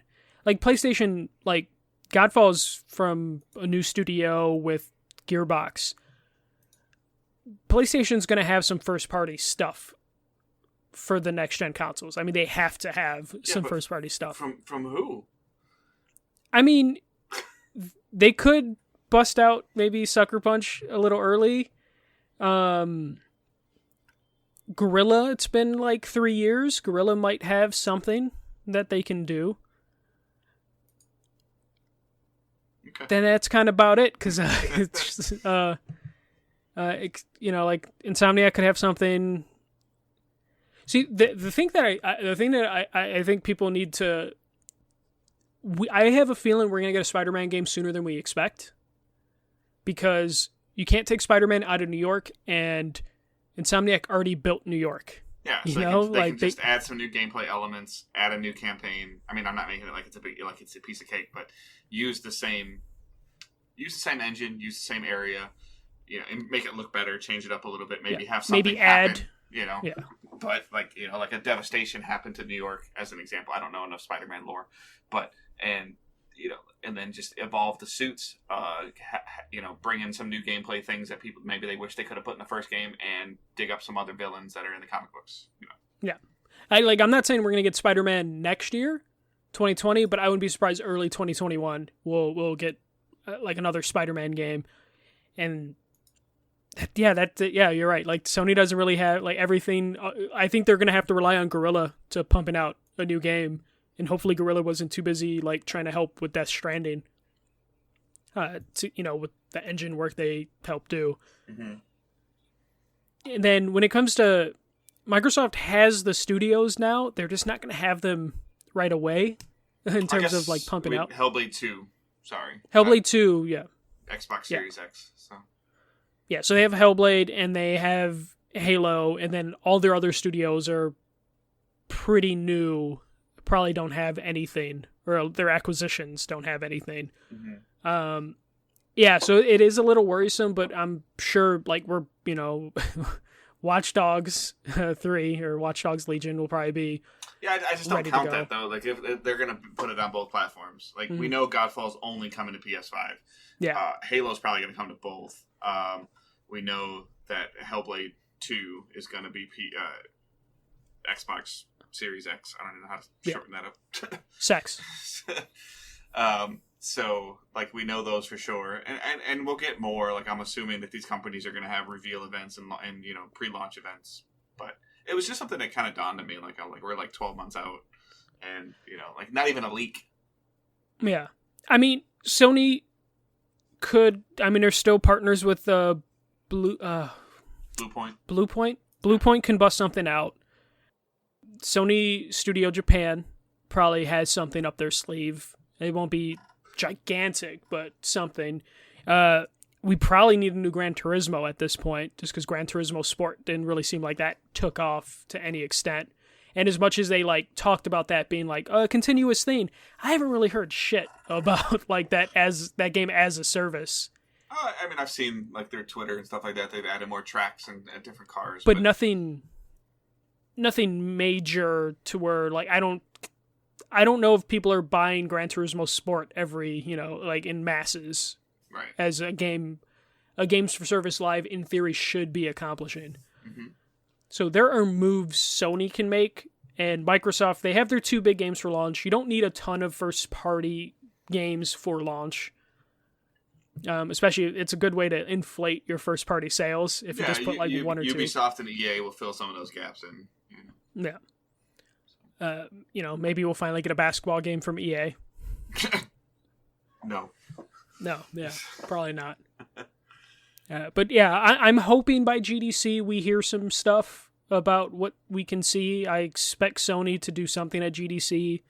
Speaker 2: like PlayStation, like Godfall is from a new studio with Gearbox. PlayStation's going to have some first-party stuff for the next-gen consoles. I mean, they have to have some first-party stuff.
Speaker 1: From who?
Speaker 2: I mean, they could bust out maybe Sucker Punch a little early. Gorilla, it's been like 3 years. Gorilla might have something that they can do.
Speaker 1: Okay.
Speaker 2: Then that's kind of about it, because it's just, like Insomniac could have something. See, the thing that I think people need to. I have a feeling we're gonna get a Spider-Man game sooner than we expect, because you can't take Spider-Man out of New York, and Insomniac already built New York.
Speaker 1: Yeah, so they can just add some new gameplay elements, add a new campaign. I mean, I'm not making it like it's a piece of cake, but use the same engine, use the same area, and make it look better, change it up a little bit, maybe have something happen,
Speaker 2: yeah.
Speaker 1: But like a devastation happened to New York as an example. I don't know enough Spider-Man lore, but and then just evolve the suits, bring in some new gameplay things that people maybe they wish they could have put in the first game, and dig up some other villains that are in the comic books.
Speaker 2: Yeah, I'm not saying we're gonna get Spider-Man next year, 2020, but I wouldn't be surprised early 2021 we'll get like another Spider-Man game, and you're right. Like Sony doesn't really have like everything. I think they're gonna have to rely on Guerrilla to pumping out a new game. And hopefully Guerrilla wasn't too busy like trying to help with Death Stranding. With the engine work they helped do. Mm-hmm. And then when it comes to Microsoft has the studios now, they're just not going to have them right away in terms of like pumping out.
Speaker 1: Hellblade 2, sorry.
Speaker 2: Hellblade 2, yeah.
Speaker 1: Xbox Series X. So.
Speaker 2: Yeah, so they have Hellblade and they have Halo, and then all their other studios are pretty new. Probably don't have anything, or their acquisitions don't have anything. Mm-hmm. So it is a little worrisome, but I'm sure like we're, Watch Dogs 3 or Watch Dogs Legion will probably be.
Speaker 1: Yeah, I just don't count that though. Like if they're gonna put it on both platforms, like we know Godfall's only coming to PS5.
Speaker 2: Yeah,
Speaker 1: Halo's probably gonna come to both. We know that Hellblade 2 is gonna be Xbox Series X. I don't know how to shorten that up.
Speaker 2: Sex.
Speaker 1: So like we know those for sure, and we'll get more. Like I'm assuming that these companies are going to have reveal events and pre-launch events. But it was just something that kind of dawned on me. Like we're like 12 months out, and like not even a leak.
Speaker 2: Yeah, I mean Sony could. I mean they're still partners with Bluepoint. Bluepoint can bust something out. Sony Studio Japan probably has something up their sleeve. It won't be gigantic, but something. We probably need a new Gran Turismo at this point, just because Gran Turismo Sport didn't really seem like that took off to any extent. And as much as they like talked about that being like a continuous thing, I haven't really heard shit about like that game as a service.
Speaker 1: I mean, I've seen like their Twitter and stuff like that. They've added more tracks and different cars,
Speaker 2: but nothing major to where like I don't know if people are buying Gran Turismo Sport every like in masses,
Speaker 1: right? As
Speaker 2: a games for service live in theory should be accomplishing. Mm-hmm. So there are moves Sony can make, and Microsoft, they have their 2 big games for launch. You don't need a ton of first party games for launch. Especially, it's a good way to inflate your first party sales if you just put like one or two.
Speaker 1: Ubisoft and EA will fill some of those gaps in.
Speaker 2: Yeah. Maybe we'll finally get a basketball game from EA.
Speaker 1: No,
Speaker 2: yeah, probably not. But yeah, I'm hoping by GDC we hear some stuff about what we can see. I expect Sony to do something at GDC,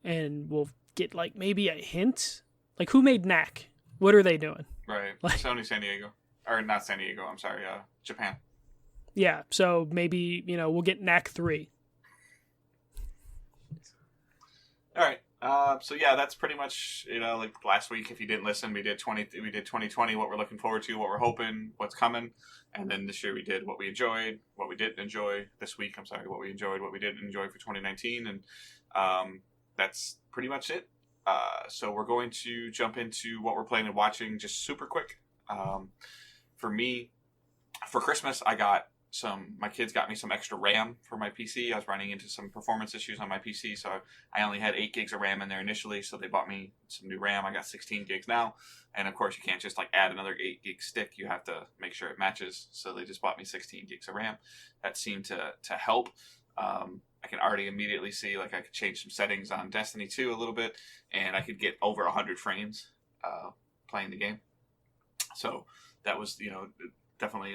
Speaker 2: and we'll get like maybe a hint. Like who made Knack? What are they doing?
Speaker 1: Right, like, Sony San Diego. Or not San Diego, I'm sorry, Japan.
Speaker 2: Yeah, so maybe, we'll get Knack 3.
Speaker 1: All right. So yeah, that's pretty much, like last week, if you didn't listen, we did 2020, what we're looking forward to, what we're hoping, what's coming. And then this year we did what we enjoyed, what we didn't enjoy. This week, I'm sorry, what we enjoyed, what we didn't enjoy for 2019. And that's pretty much it. So we're going to jump into what we're playing and watching just super quick. For me, for Christmas, I got my kids got me some extra RAM for my PC. I was running into some performance issues on my PC, so I only had 8 gigs of RAM in there initially, so they bought me some new RAM. I got 16 gigs now, and of course you can't just like add another 8 gig stick. You have to make sure it matches, so they just bought me 16 gigs of RAM. That seemed to help. I can already immediately see like I could change some settings on Destiny 2 a little bit, and I could get over 100 frames playing the game. So that was, definitely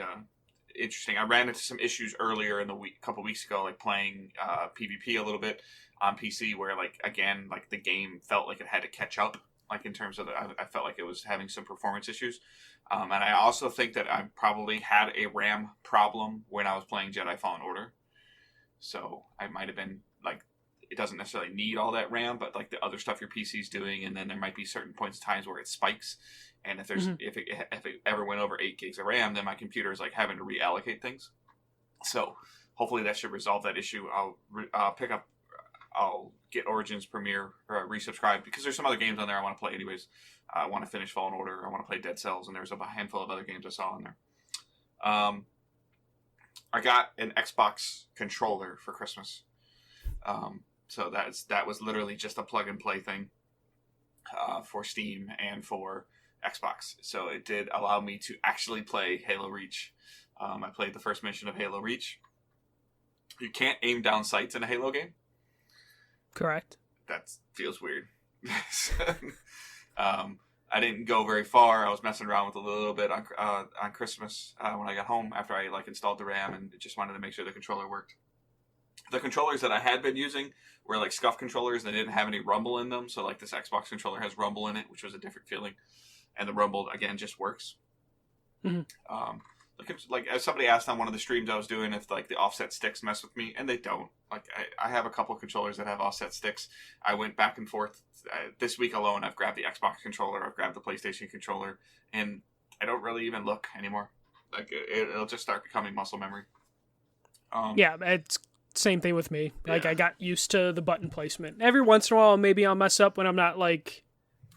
Speaker 1: interesting. I ran into some issues earlier in the week, a couple weeks ago, like playing PvP a little bit on PC, where like again, like the game felt like it had to catch up, like in terms of I felt like it was having some performance issues, and I also think that I probably had a RAM problem when I was playing Jedi Fallen Order. So I might have been like, it doesn't necessarily need all that RAM, but like the other stuff your PC's doing, and then there might be certain points in times where it spikes. And if there's if it ever went over 8 gigs of RAM, then my computer is like having to reallocate things. So hopefully that should resolve that issue. I'll get Origins Premiere resubscribed, because there's some other games on there I want to play anyways. I want to finish Fallen Order. I want to play Dead Cells, and there's a handful of other games I saw on there. I got an Xbox controller for Christmas. So that was literally just a plug and play thing for Steam and for Xbox. So it did allow me to actually play Halo Reach. I played the first mission of Halo Reach. You can't aim down sights in a Halo game.
Speaker 2: Correct.
Speaker 1: That feels weird. I didn't go very far. I was messing around with it a little bit on Christmas when I got home after I like installed the RAM, and just wanted to make sure the controller worked. The controllers that I had been using were like scuff controllers. They didn't have any rumble in them. So like this Xbox controller has rumble in it, which was a different feeling. And the rumble, again, just works.
Speaker 2: Mm-hmm.
Speaker 1: Like as somebody asked on one of the streams I was doing if like the offset sticks mess with me, and they don't. Like I have a couple controllers that have offset sticks. I went back and forth. This week alone, I've grabbed the Xbox controller, I've grabbed the PlayStation controller, and I don't really even look anymore. Like it'll just start becoming muscle memory.
Speaker 2: Yeah, it's same thing with me. Like I got used to the button placement. Every once in a while, maybe I'll mess up when I'm not like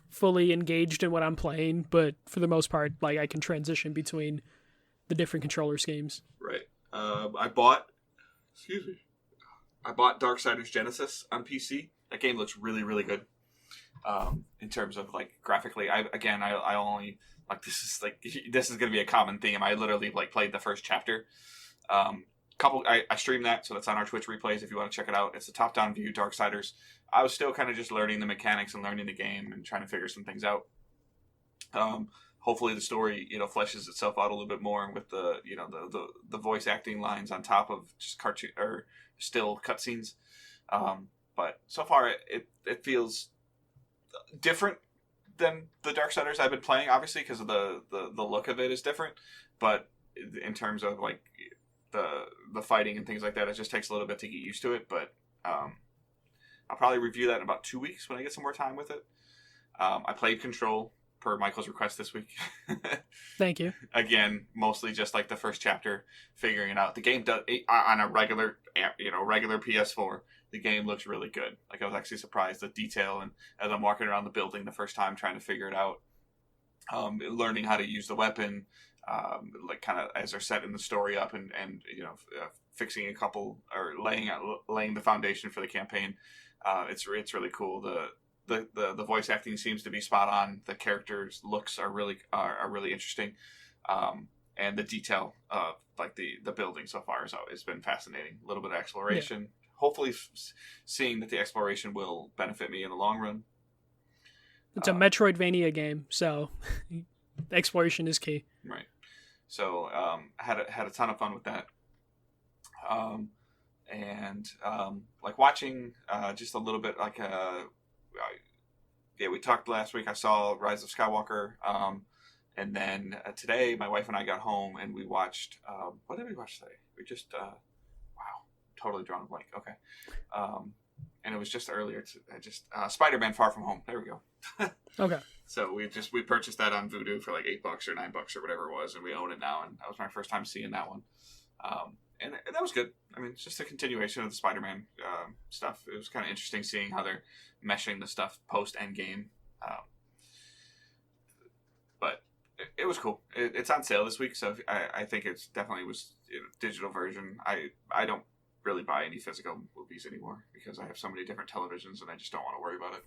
Speaker 2: fully engaged in what I'm playing, but for the most part, like I can transition between the different controller schemes.
Speaker 1: Right. I bought Darksiders Genesis on PC. That game looks really, really good. In terms of like graphically, I only like this is going to be a common theme. I literally like played the first chapter. I streamed that, so that's on our Twitch replays if you want to check it out. It's a top-down view Darksiders. I was still kind of just learning the mechanics and learning the game and trying to figure some things out. Hopefully the story, fleshes itself out a little bit more with the voice acting lines on top of just cartoon or still cutscenes. But so far it feels different than the Darksiders I've been playing, obviously because of the look of it is different. But in terms of like the fighting and things like that, it just takes a little bit to get used to it. But I'll probably review that in about 2 weeks when I get some more time with it. I played Control per Michael's request this week.
Speaker 2: Thank you.
Speaker 1: Again, mostly just like the first chapter, figuring it out. The game does on a regular PS4. The game looks really good. Like I was actually surprised at detail, and as I'm walking around the building the first time trying to figure it out, learning how to use the weapon, like kind of as they're setting the story up and fixing a couple or laying the foundation for the campaign. It's really cool. The voice acting seems to be spot on. The characters' looks are really interesting, and the detail of like the building so far has been fascinating. A little bit of exploration. Yeah. Hopefully, seeing that the exploration will benefit me in the long run.
Speaker 2: It's a Metroidvania game, so exploration is key.
Speaker 1: Right. So had a ton of fun with that. Like watching just a little bit like we talked last week. I saw Rise of Skywalker, and then today my wife and I got home and we watched. What did we watch today? We just totally drawn a blank. Okay, and it was just earlier. Spider-Man: Far From Home. There we go.
Speaker 2: Okay.
Speaker 1: So we purchased that on Vudu for like $8 or $9 or whatever it was, and we own it now. And that was my first time seeing that one, and that was good. I mean, it's just a continuation of the Spider-Man stuff. It was kind of interesting seeing how they're meshing the stuff post Endgame. But It was cool. It's on sale this week, so I think it's definitely was digital version. I don't really buy any physical movies anymore because I have so many different televisions and I just don't want to worry about it.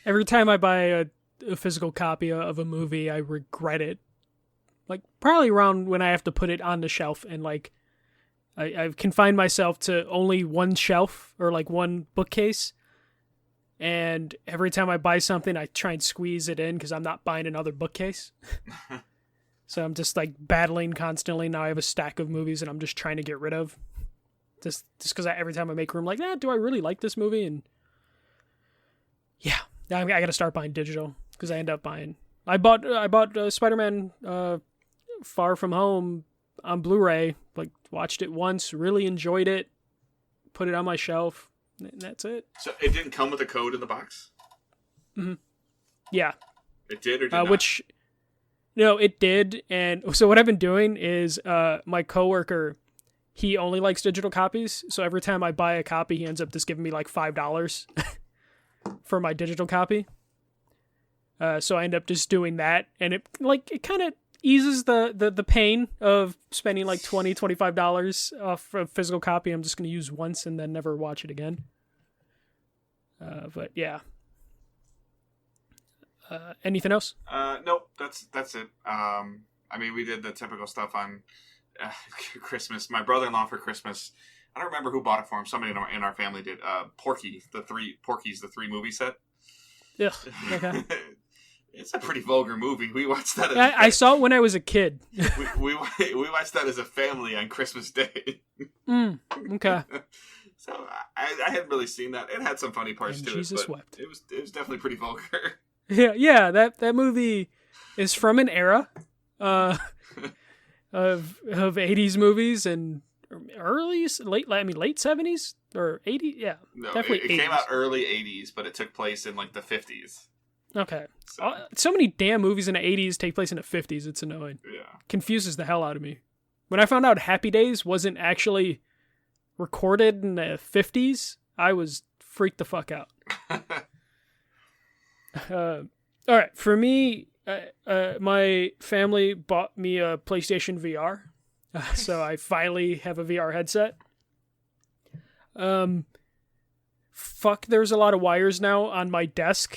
Speaker 2: Every time I buy a physical copy of a movie, I regret it. Like, probably around when I have to put it on the shelf and, like, I've confined myself to only one shelf or, like, one bookcase. And every time I buy something, I try and squeeze it in because I'm not buying another bookcase. So I'm just, like, battling constantly. Now I have a stack of movies and I'm just trying to get rid of. Just because every time I make room, like, do I really like this movie? And yeah, I got to start buying digital because I end up buying. I bought Spider-Man Far From Home on Blu-ray. Like, watched it once, really enjoyed it, put it on my shelf, and that's it.
Speaker 1: So it didn't come with a code in the box?
Speaker 2: Mm-hmm. Yeah.
Speaker 1: It did or did not?
Speaker 2: Which, no, it did. And so what I've been doing is my coworker, he only likes digital copies. So every time I buy a copy, he ends up just giving me like $5 for my digital copy. So I end up just doing that. And it kind of eases the pain of spending like $20, $25 off a physical copy I'm just going to use once and then never watch it again. But yeah. Anything else?
Speaker 1: Nope, that's it. I mean, we did the typical stuff on Christmas. My brother-in-law for Christmas, I don't remember who bought it for him. Somebody in our family did. Porky's the three movie set.
Speaker 2: Yeah. Okay.
Speaker 1: It's a pretty vulgar movie. We watched that.
Speaker 2: I saw it when I was a kid.
Speaker 1: we watched that as a family on Christmas Day.
Speaker 2: Okay.
Speaker 1: So I hadn't really seen that. It had some funny parts
Speaker 2: and
Speaker 1: to
Speaker 2: Jesus
Speaker 1: it, but
Speaker 2: wept.
Speaker 1: it was definitely pretty vulgar.
Speaker 2: Yeah. That movie is from an era of 80s movies and late 70s or 80s. Yeah,
Speaker 1: no,
Speaker 2: definitely.
Speaker 1: It came out early 80s, but it took place in like the 50s.
Speaker 2: Okay. So many damn movies in the 80s take place in the 50s. It's annoying.
Speaker 1: Yeah.
Speaker 2: Confuses the hell out of me. When I found out Happy Days wasn't actually recorded in the 50s, I was freaked the fuck out. All right. For me, my family bought me a PlayStation VR. So I finally have a VR headset. Fuck, there's a lot of wires now on my desk.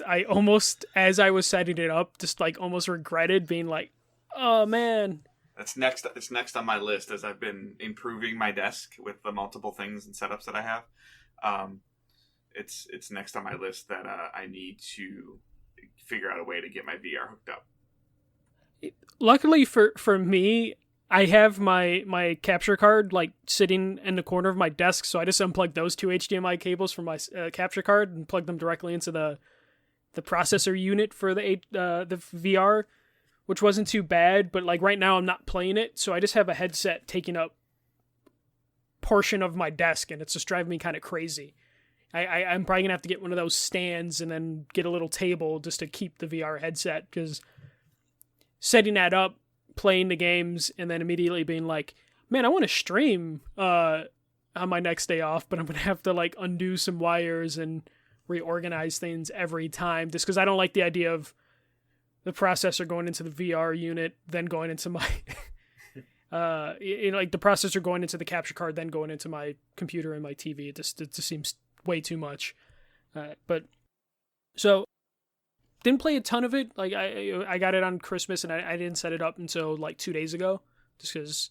Speaker 2: I almost, as I was setting it up, just like almost regretted being like, oh man.
Speaker 1: It's next on my list as I've been improving my desk with the multiple things and setups that I have. It's next on my list that I need to figure out a way to get my VR hooked up.
Speaker 2: Luckily for me, I have my capture card like sitting in the corner of my desk, so I just unplugged those two HDMI cables from my capture card and plugged them directly into the processor unit for the VR, which wasn't too bad. But like right now, I'm not playing it, so I just have a headset taking up portion of my desk, and it's just driving me kind of crazy. I'm probably gonna have to get one of those stands and then get a little table just to keep the VR headset, because setting that up, playing the games, and then immediately being like, man, I want to stream on my next day off, but I'm going to have to like undo some wires and reorganize things every time, just because I don't like the idea of the processor going into the VR unit, then going into my, like the processor going into the capture card, then going into my computer and my TV. It just seems way too much. But so didn't play a ton of it. Like I got it on Christmas and I didn't set it up until like 2 days ago, just because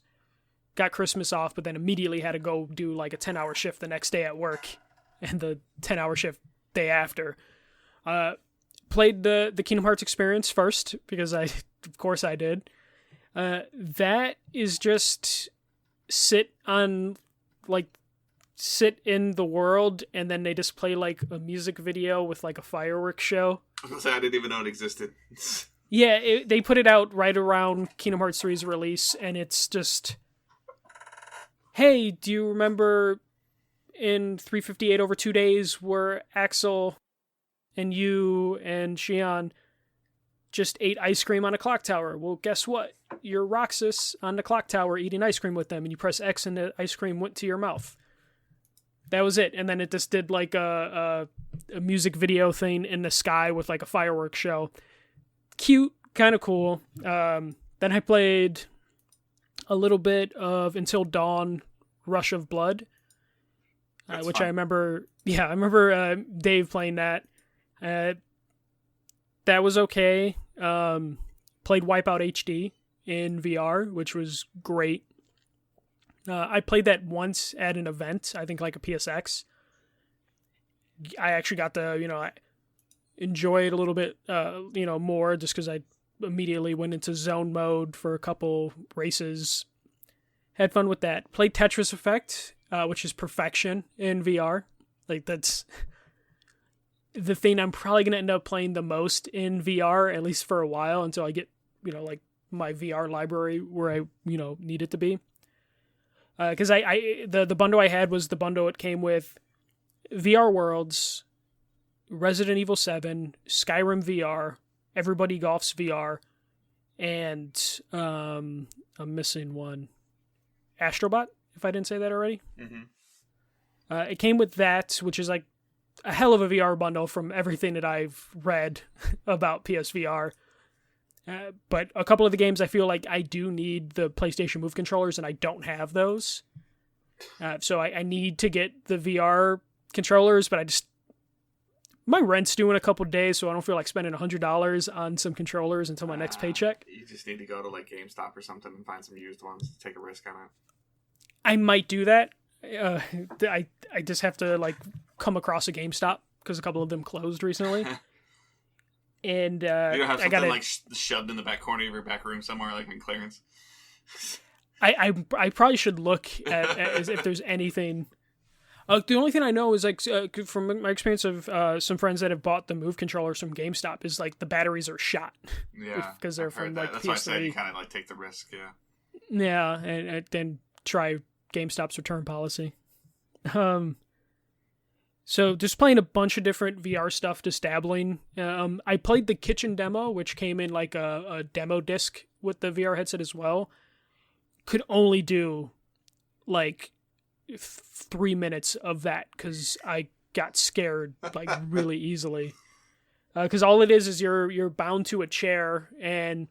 Speaker 2: got Christmas off, but then immediately had to go do like a 10-hour shift the next day at work and the 10-hour shift day after. Played the Kingdom Hearts experience first because of course I did. That is just sit in the world, and then they just play like a music video with like a fireworks show.
Speaker 1: I didn't even know it existed.
Speaker 2: Yeah, they put it out right around Kingdom Hearts 3's release, and it's just, hey, do you remember in 358 over 2 days where Axel and you and Xion just ate ice cream on a clock tower? Well, guess what? You're Roxas on the clock tower eating ice cream with them, and you press X and the ice cream went to your mouth. That was it. And then it just did like a music video thing in the sky with like a fireworks show. Cute, kind of cool. Then I played a little bit of Until Dawn, Rush of Blood, which fun. I remember. Yeah, I remember Dave playing that. That was okay. Played Wipeout HD in VR, which was great. I played that once at an event, I think like a PSX. I actually got to, enjoy it a little bit, more just because I immediately went into zone mode for a couple races. Had fun with that. Played Tetris Effect, which is perfection in VR. Like, that's the thing I'm probably going to end up playing the most in VR, at least for a while, until I get, like my VR library where I, need it to be. Because the bundle I had was the bundle it came with VR Worlds, Resident Evil 7, Skyrim VR, Everybody Golfs VR, and I'm missing one. Astrobot, if I didn't say that already. Mm-hmm. It came with that, which is like a hell of a VR bundle from everything that I've read about PSVR. But a couple of the games I feel like I do need the PlayStation Move controllers, and I don't have those. So I need to get the VR controllers, but my rent's due in a couple of days, so I don't feel like spending $100 on some controllers until my next paycheck.
Speaker 1: You just need to go to like GameStop or something and find some used ones. Take a risk on it.
Speaker 2: I might do that. I just have to like come across a GameStop because a couple of them closed recently. And
Speaker 1: you don't have something like shoved in the back corner of your back room somewhere, like in clearance.
Speaker 2: I probably should look at if there's anything. The only thing I know is like from my experience of some friends that have bought the Move controllers from GameStop is like the batteries are shot.
Speaker 1: Yeah,
Speaker 2: because they're from like
Speaker 1: that's
Speaker 2: PS3.
Speaker 1: Why I said you kind of like take the risk. Yeah.
Speaker 2: Yeah, and then try GameStop's return policy. So just playing a bunch of different VR stuff, just dabbling. I played the kitchen demo, which came in like a demo disc with the VR headset as well. Could only do like 3 minutes of that because I got scared like really easily. Because all it is you're bound to a chair and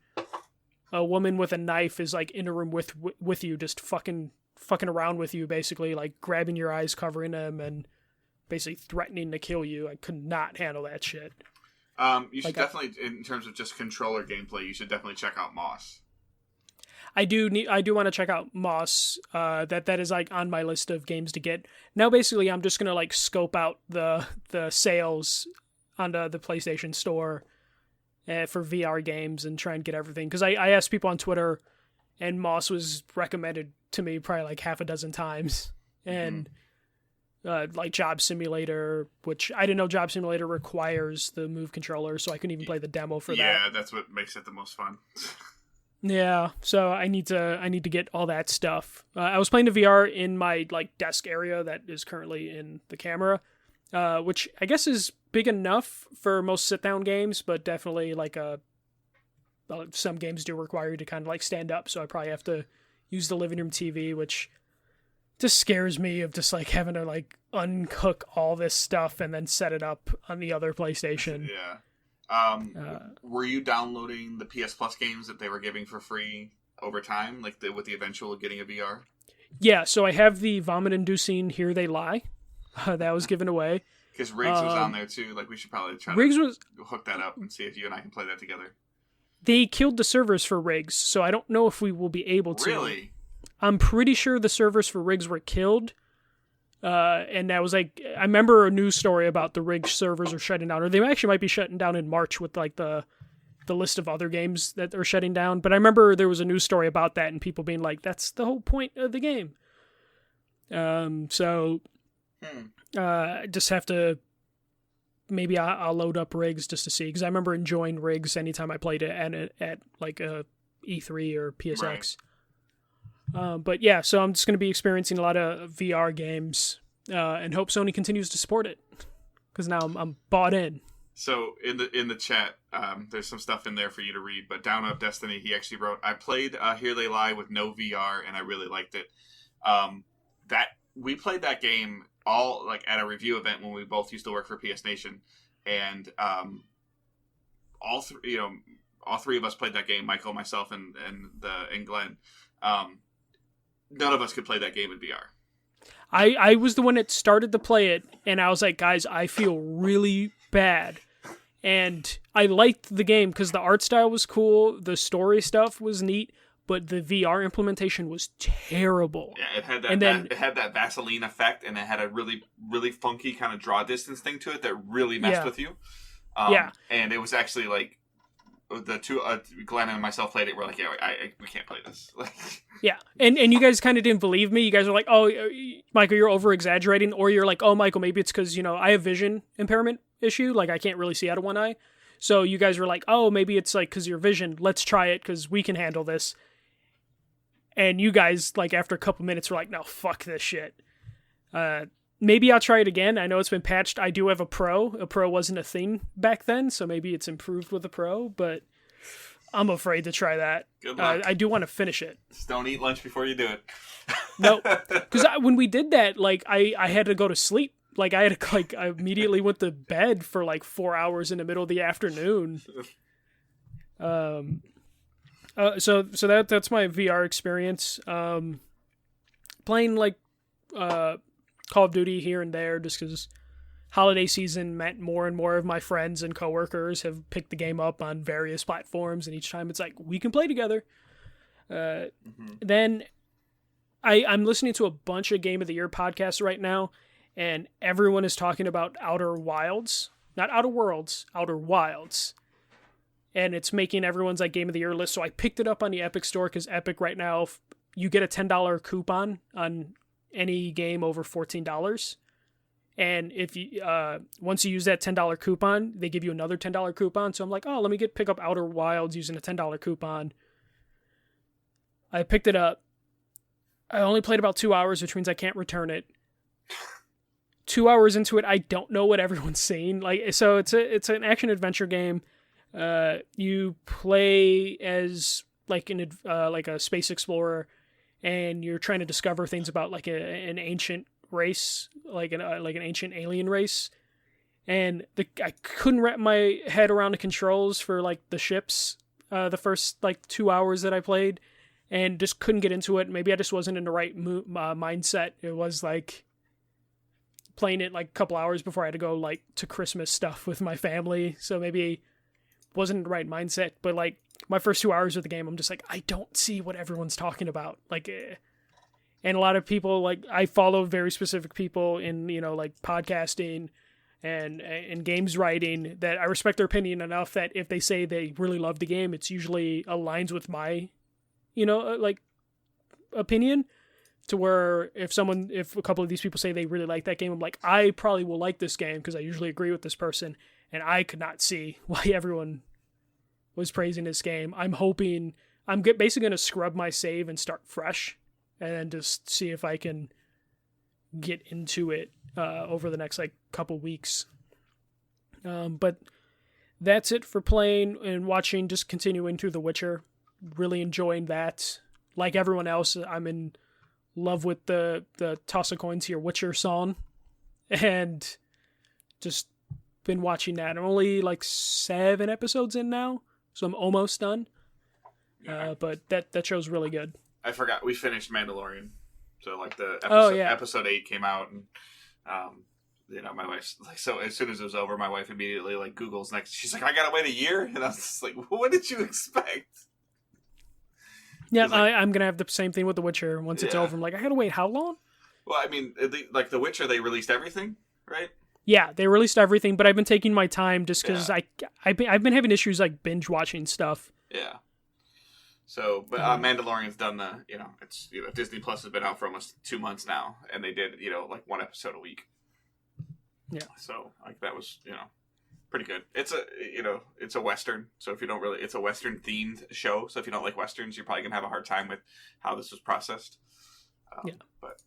Speaker 2: a woman with a knife is like in a room with you, just fucking around with you, basically like grabbing your eyes, covering them, and basically threatening to kill you. I could not handle that shit.
Speaker 1: You should definitely, in terms of just controller gameplay, you should definitely check out Moss.
Speaker 2: I do want to check out Moss. That is like on my list of games to get. Now basically I'm just gonna like scope out the sales on the PlayStation Store for VR games and try and get everything. Because I asked people on Twitter, and Moss was recommended to me probably like half a dozen times. And like Job Simulator, which I didn't know Job Simulator requires the Move controller, so I couldn't even play the demo for that.
Speaker 1: Yeah, that's what makes it the most fun.
Speaker 2: Yeah, so I need to get all that stuff. I was playing the VR in my like desk area that is currently in the camera, which I guess is big enough for most sit-down games, but definitely like some games do require you to kind of like stand up, so I probably have to use the living room TV, which just scares me of just like having to like unhook all this stuff and then set it up on the other PlayStation.
Speaker 1: Yeah. Were you downloading the PS Plus games that they were giving for free over time, like with the eventual getting a VR?
Speaker 2: Yeah, so I have the vomit-inducing Here They Lie. That was given away.
Speaker 1: Because Riggs was on there too. Like, we should probably try to hook that up and see if you and I can play that together.
Speaker 2: They killed the servers for Riggs, so I don't know if we will be able to.
Speaker 1: Really?
Speaker 2: I'm pretty sure the servers for Riggs were killed. And that was like, I remember a news story about the Riggs servers are shutting down, or they actually might be shutting down in March with like the list of other games that are shutting down. But I remember there was a news story about that and people being like, that's the whole point of the game. Just have to, maybe I'll load up Riggs just to see, because I remember enjoying Riggs anytime I played it at like a E3 or PSX. Right. But yeah, so I'm just going to be experiencing a lot of VR games and hope Sony continues to support it, because now I'm bought in.
Speaker 1: So in the chat, there's some stuff in there for you to read. But Down Up Destiny, he actually wrote, I played Here They Lie with no VR, and I really liked it. We played that game all like at a review event when we both used to work for PS Nation, and all three, all three of us played that game, Michael, myself, and Glenn. None of us could play that game in VR.
Speaker 2: I was the one that started to play it, and I was like, guys, I feel really bad. And I liked the game because the art style was cool, the story stuff was neat, but the VR implementation was terrible.
Speaker 1: Yeah, it had that.
Speaker 2: And then,
Speaker 1: it had that Vaseline effect, and it had a really, really funky kind of draw distance thing to it that really messed with you. And it was actually like the two, Glenn and myself played it. We're like, yeah, we can't play this.
Speaker 2: Yeah, and you guys kind of didn't believe me. You guys were like, oh, Michael, you're over exaggerating, or you're like, oh, Michael, maybe it's because I have vision impairment issue, like I can't really see out of one eye. So you guys were like, oh, maybe it's like because your vision. Let's try it because we can handle this. And you guys, like after a couple minutes, were like, no, fuck this shit. Maybe I'll try it again. I know it's been patched. I do have a Pro. A Pro wasn't a thing back then, so maybe it's improved with a Pro, but I'm afraid to try that.
Speaker 1: Good luck.
Speaker 2: I do want to finish it.
Speaker 1: Just don't eat lunch before you do it.
Speaker 2: No, because when we did that, like I had to go to sleep. Like I had to, I immediately went to bed for like 4 hours in the middle of the afternoon. So that's my VR experience. Playing like Call of Duty here and there, just because holiday season meant more and more of my friends and coworkers have picked the game up on various platforms, and each time it's like we can play together. Then I'm listening to a bunch of Game of the Year podcasts right now, and everyone is talking about Outer Wilds, not Outer Worlds, Outer Wilds. And it's making everyone's like Game of the Year list. So I picked it up on the Epic Store because Epic right now, you get a $10 coupon on any game over $14. And if you once you use that $10 coupon, they give you another $10 coupon. So I'm like, oh, let me pick up Outer Wilds using a $10 coupon. I picked it up. I only played about 2 hours, which means I can't return it. 2 hours into it, I don't know what everyone's saying. Like, so it's an action adventure game. You play as like a space explorer, and you're trying to discover things about like an ancient race, like an ancient alien race. And I couldn't wrap my head around the controls for like the ships. The first like 2 hours that I played, and just couldn't get into it. Maybe I just wasn't in the right mindset. It was like playing it like a couple hours before I had to go like to Christmas stuff with my family, so maybe wasn't in the right mindset. But like my first 2 hours of the game, I'm just like, I don't see what everyone's talking about. Like, and a lot of people, like I follow very specific people in like podcasting and games writing that I respect their opinion enough that if they say they really love the game, it's usually aligns with my like opinion. To where if a couple of these people say they really like that game, I'm like, I probably will like this game because I usually agree with this person, and I could not see why everyone was praising this game. I'm hoping I'm basically going to scrub my save and start fresh, and then just see if I can get into it over the next like couple weeks. But that's it for playing and watching. Just continuing through The Witcher, really enjoying that. Like everyone else, I'm in love with the toss a coin to your Witcher song, and just been watching that. I'm only like 7 episodes in now, so I'm almost done.
Speaker 1: Yeah.
Speaker 2: But that show's really good.
Speaker 1: I forgot we finished Mandalorian, so like the episode 8 came out, and my wife's like, so as soon as it was over, my wife immediately like Googles next. She's like, I gotta wait a year, and I was just like, what did you expect?
Speaker 2: Yeah, like, I'm going to have the same thing with The Witcher. Once it's over, I'm like, I got to wait how long?
Speaker 1: Well, I mean, like The Witcher, they released everything, right?
Speaker 2: Yeah, they released everything, but I've been taking my time just because I've been having issues like binge watching stuff.
Speaker 1: Yeah. So, but Mandalorian's done it's Disney Plus has been out for almost 2 months now, and they did like 1 episode a week.
Speaker 2: Yeah.
Speaker 1: So like that was pretty good. It's a Western, so if you don't really, it's a Western themed show. So if you don't like Westerns, you're probably gonna have a hard time with how this was processed. But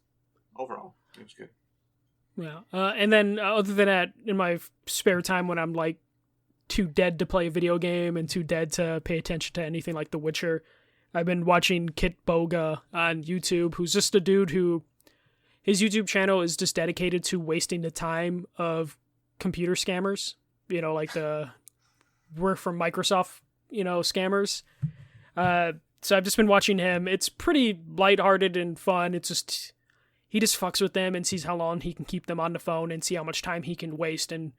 Speaker 1: overall, it was good.
Speaker 2: Yeah. And then other than that, in my spare time when I'm like too dead to play a video game and too dead to pay attention to anything like The Witcher, I've been watching Kit Boga on YouTube, who's just a dude who his YouTube channel is just dedicated to wasting the time of computer scammers. Like we're from Microsoft scammers. So I've just been watching him. It's pretty lighthearted and fun. It's just, he just fucks with them and sees how long he can keep them on the phone and see how much time he can waste and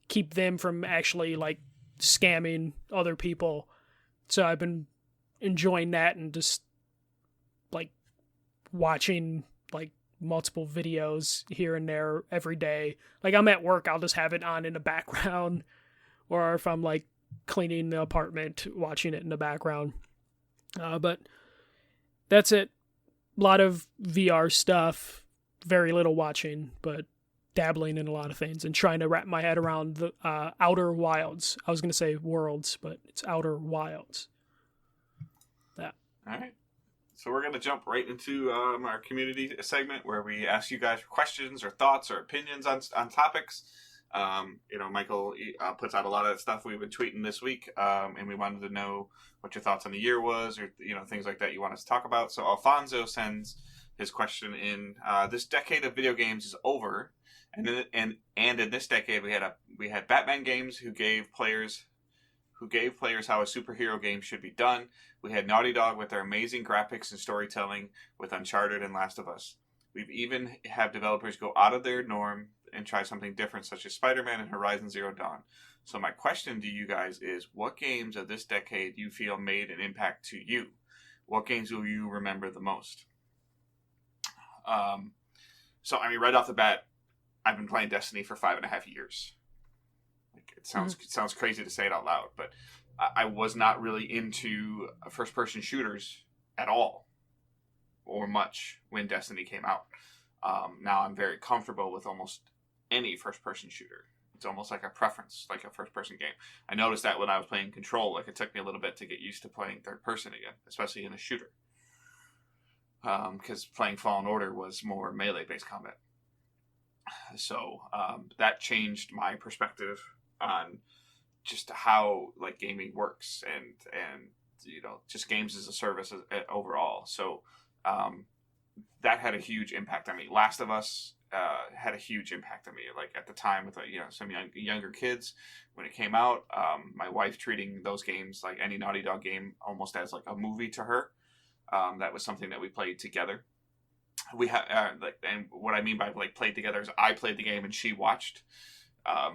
Speaker 2: keep them from actually, like, scamming other people. So I've been enjoying that and just, like, watching, like, multiple videos here and there every day. Like, I'm at work, I'll just have it on in the background. Or if I'm, like, cleaning the apartment, watching it in the background. But that's it. A lot of VR stuff, very little watching, but dabbling in a lot of things and trying to wrap my head around the Outer Wilds. I was going to say Worlds, but it's Outer Wilds. That.
Speaker 1: All right. So we're going to jump right into our community segment where we ask you guys questions or thoughts or opinions on topics. Michael puts out a lot of that stuff we've been tweeting this week, and we wanted to know what your thoughts on the year was, or things like that you want us to talk about. So Alfonso sends his question in. This decade of video games is over, and in this decade we had Batman games who gave players how a superhero game should be done. We had Naughty Dog with their amazing graphics and storytelling with Uncharted and Last of Us. We've even had developers go out of their norm and try something different, such as Spider-Man and Horizon Zero Dawn. So my question to you guys is, what games of this decade you feel made an impact to you? What games will you remember the most? Right off the bat, I've been playing Destiny for 5.5 years. It sounds crazy to say it out loud, but I was not really into first-person shooters at all, or much, when Destiny came out. Now I'm very comfortable with almost any first-person shooter. It's almost like a preference, like a first-person game. I noticed that when I was playing Control, like it took me a little bit to get used to playing third-person again, especially in a shooter. Because playing Fallen Order was more melee-based combat. So that changed my perspective on just how like gaming works and just games as a service overall. So that had a huge impact on me. Last of Us had a huge impact on me. Like at the time with some younger kids when it came out, my wife treating those games like any Naughty Dog game almost as like a movie to her. That was something that we played together. We had and what I mean by like played together is I played the game and she watched.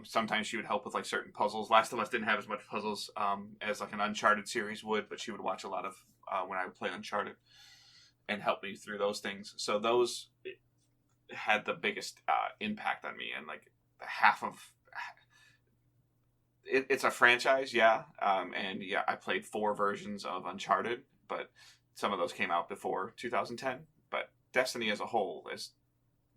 Speaker 1: Sometimes she would help with like certain puzzles. Last of Us didn't have as much puzzles as like an Uncharted series would, but she would watch a lot of when I would play Uncharted and help me through those things. So those had the biggest impact on me, and like half of it's a franchise, yeah. And yeah, I played 4 versions of Uncharted, but some of those came out before 2010. But Destiny as a whole, as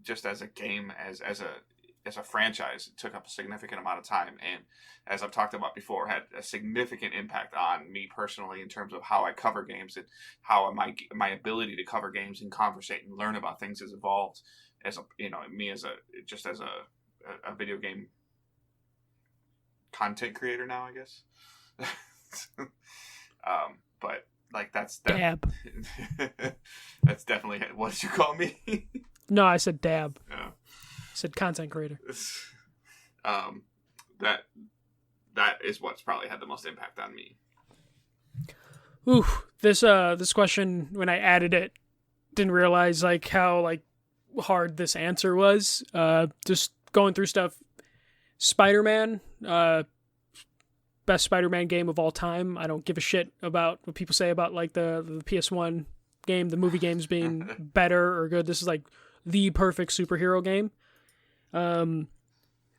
Speaker 1: just as a game, as a franchise, it took up a significant amount of time, and as I've talked about before, had a significant impact on me personally in terms of how I cover games and how my ability to cover games and conversate and learn about things has evolved as a video game content creator now, I guess. But like that's
Speaker 2: dab.
Speaker 1: That's definitely what did you call me?
Speaker 2: No, I said dab.
Speaker 1: Yeah.
Speaker 2: I said content creator.
Speaker 1: That is what's probably had the most impact on me.
Speaker 2: Ooh, this question, when I added it, didn't realize like how like hard this answer was. Just going through stuff. Spider-Man, best Spider-Man game of all time. I don't give a shit about what people say about like the PS1 game, the movie games being better or good. This is like the perfect superhero game.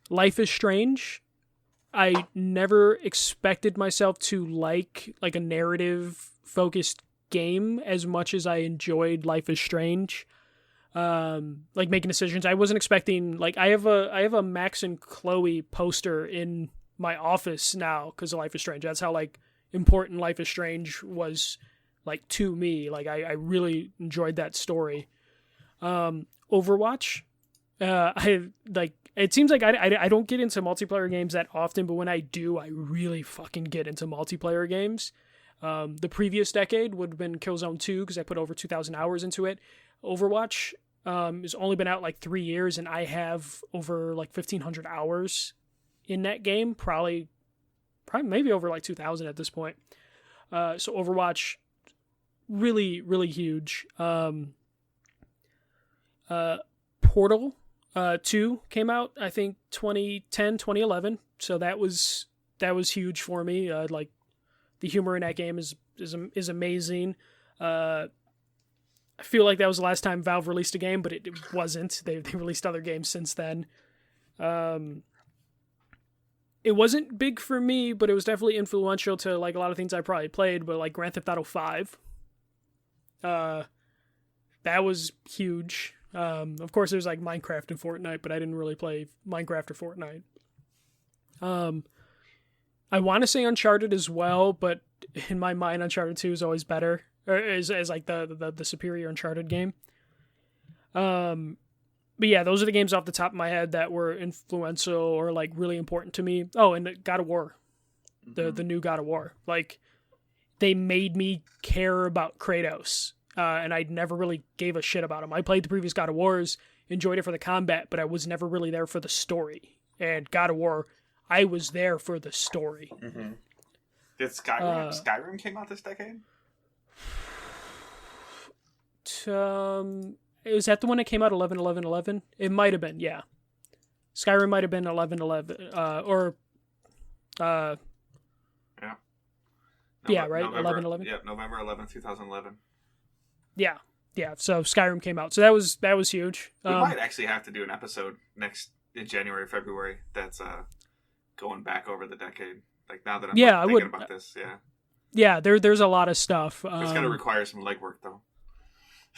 Speaker 2: Life is Strange. I never expected myself to like a narrative focused game as much as I enjoyed Life is Strange. Like making decisions. I wasn't expecting, like, I have a Max and Chloe poster in my office now because of Life is Strange. That's how like important Life is Strange was like to me. Like I really enjoyed that story. Overwatch. I like, it seems like I don't get into multiplayer games that often, but when I do, I really fucking get into multiplayer games. The previous decade would have been Killzone 2 because I put over 2,000 hours into it. Overwatch has only been out like 3 years, and I have over like 1,500 hours in that game. Probably maybe over like 2,000 at this point. So Overwatch, really, really huge. Portal 2 came out, I think 2010, 2011. So that was huge for me. Like the humor in that game is amazing. I feel like that was the last time Valve released a game, but it wasn't. They released other games since then. It wasn't big for me, but it was definitely influential to like a lot of things I probably played. But like Grand Theft Auto 5, that was huge. Of course, there's like Minecraft and Fortnite, but I didn't really play Minecraft or Fortnite. I want to say Uncharted as well, but in my mind, Uncharted 2 is always better, or is like the superior Uncharted game. But yeah, those are the games off the top of my head that were influential or like really important to me. Oh, and God of War, the new God of War. Like they made me care about Kratos, and I never really gave a shit about him. I played the previous God of Wars, enjoyed it for the combat, but I was never really there for the story. And God of War, I was there for the story.
Speaker 1: Mm-hmm. Did Skyrim came out this decade?
Speaker 2: Was that the one that came out 11/11/11? It might have been, yeah. Skyrim might have been 11/11, or
Speaker 1: yeah.
Speaker 2: Yeah, right? 11/11?
Speaker 1: Yeah, November 11th, 2011.
Speaker 2: Yeah. So Skyrim came out. So that was huge.
Speaker 1: We might actually have to do an episode in January, February that's going back over the decade. Like now that I'm thinking about this, yeah.
Speaker 2: Yeah, there's a lot of stuff.
Speaker 1: It's going to require some legwork, though.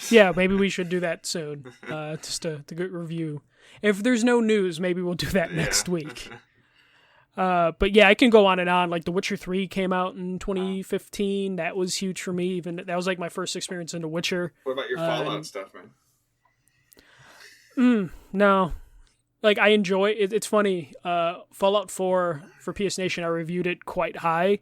Speaker 2: Yeah, maybe we should do that soon, just to get review. If there's no news, maybe we'll do that next week. But yeah, I can go on and on. Like The Witcher 3 came out in 2015. That was huge for me. Even that was like my first experience in The Witcher.
Speaker 1: What about your Fallout stuff, man?
Speaker 2: No. Like I enjoy it. It's funny. Fallout 4 for PS Nation, I reviewed it quite high,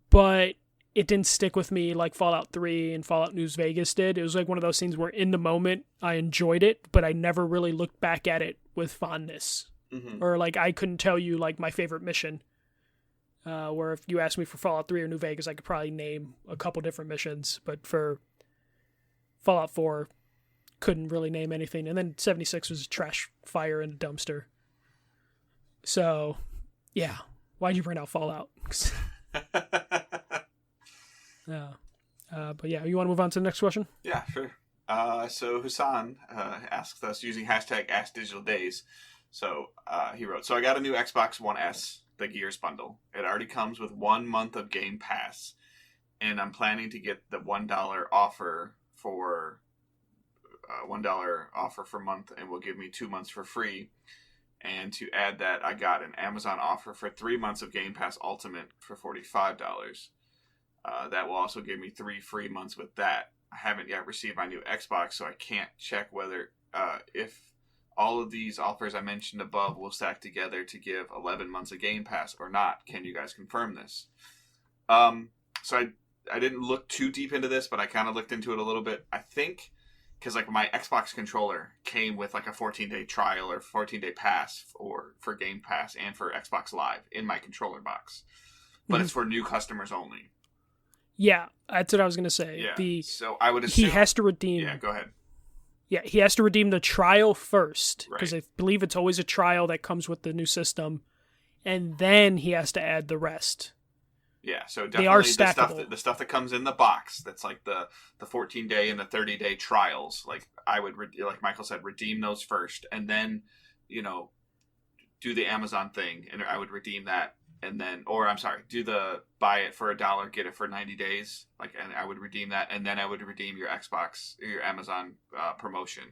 Speaker 2: but it didn't stick with me like Fallout 3 and Fallout New Vegas did. It was like one of those things where in the moment I enjoyed it, but I never really looked back at it with fondness. Mm-hmm. Or like I couldn't tell you like my favorite mission. Where if you asked me for Fallout 3 or New Vegas, I could probably name a couple different missions. But for Fallout 4, couldn't really name anything. And then 76 was trash fire in a dumpster. So, yeah. Why'd you bring out Fallout? But yeah, you want to move on to the next question?
Speaker 1: Yeah, sure. So Hassan asks us using hashtag AskDigitalDays. So he wrote, so I got a new Xbox One S, the Gears bundle. It already comes with 1 month of Game Pass. And I'm planning to get the $1 offer for $1 offer per month and will give me 2 months for free. And to add that, I got an Amazon offer for 3 months of Game Pass Ultimate for $45. That will also give me 3 free months with that. I haven't yet received my new Xbox, so I can't check whether if all of these offers I mentioned above will stack together to give 11 months of Game Pass or not. Can you guys confirm this? So I didn't look too deep into this, but I kind of looked into it a little bit. I think because like my Xbox controller came with like a 14-day trial or 14-day pass for Game Pass and for Xbox Live in my controller box, but it's for new customers only.
Speaker 2: Yeah, that's what I was going to say.
Speaker 1: Yeah. So I would assume
Speaker 2: he has to redeem.
Speaker 1: Yeah, go ahead.
Speaker 2: Yeah, he has to redeem the trial first because
Speaker 1: Right.
Speaker 2: I believe it's always a trial that comes with the new system, and then he has to add the rest.
Speaker 1: Yeah, so definitely
Speaker 2: they are stackable.
Speaker 1: the stuff that comes in the box, that's like the 14-day and the 30-day trials. Like I would, like Michael said, redeem those first, and then do the Amazon thing, and I would redeem that. And then, or I'm sorry, do the buy it for $1, get it for 90 days. Like, and I would redeem that, and then I would redeem your Xbox or your Amazon promotion.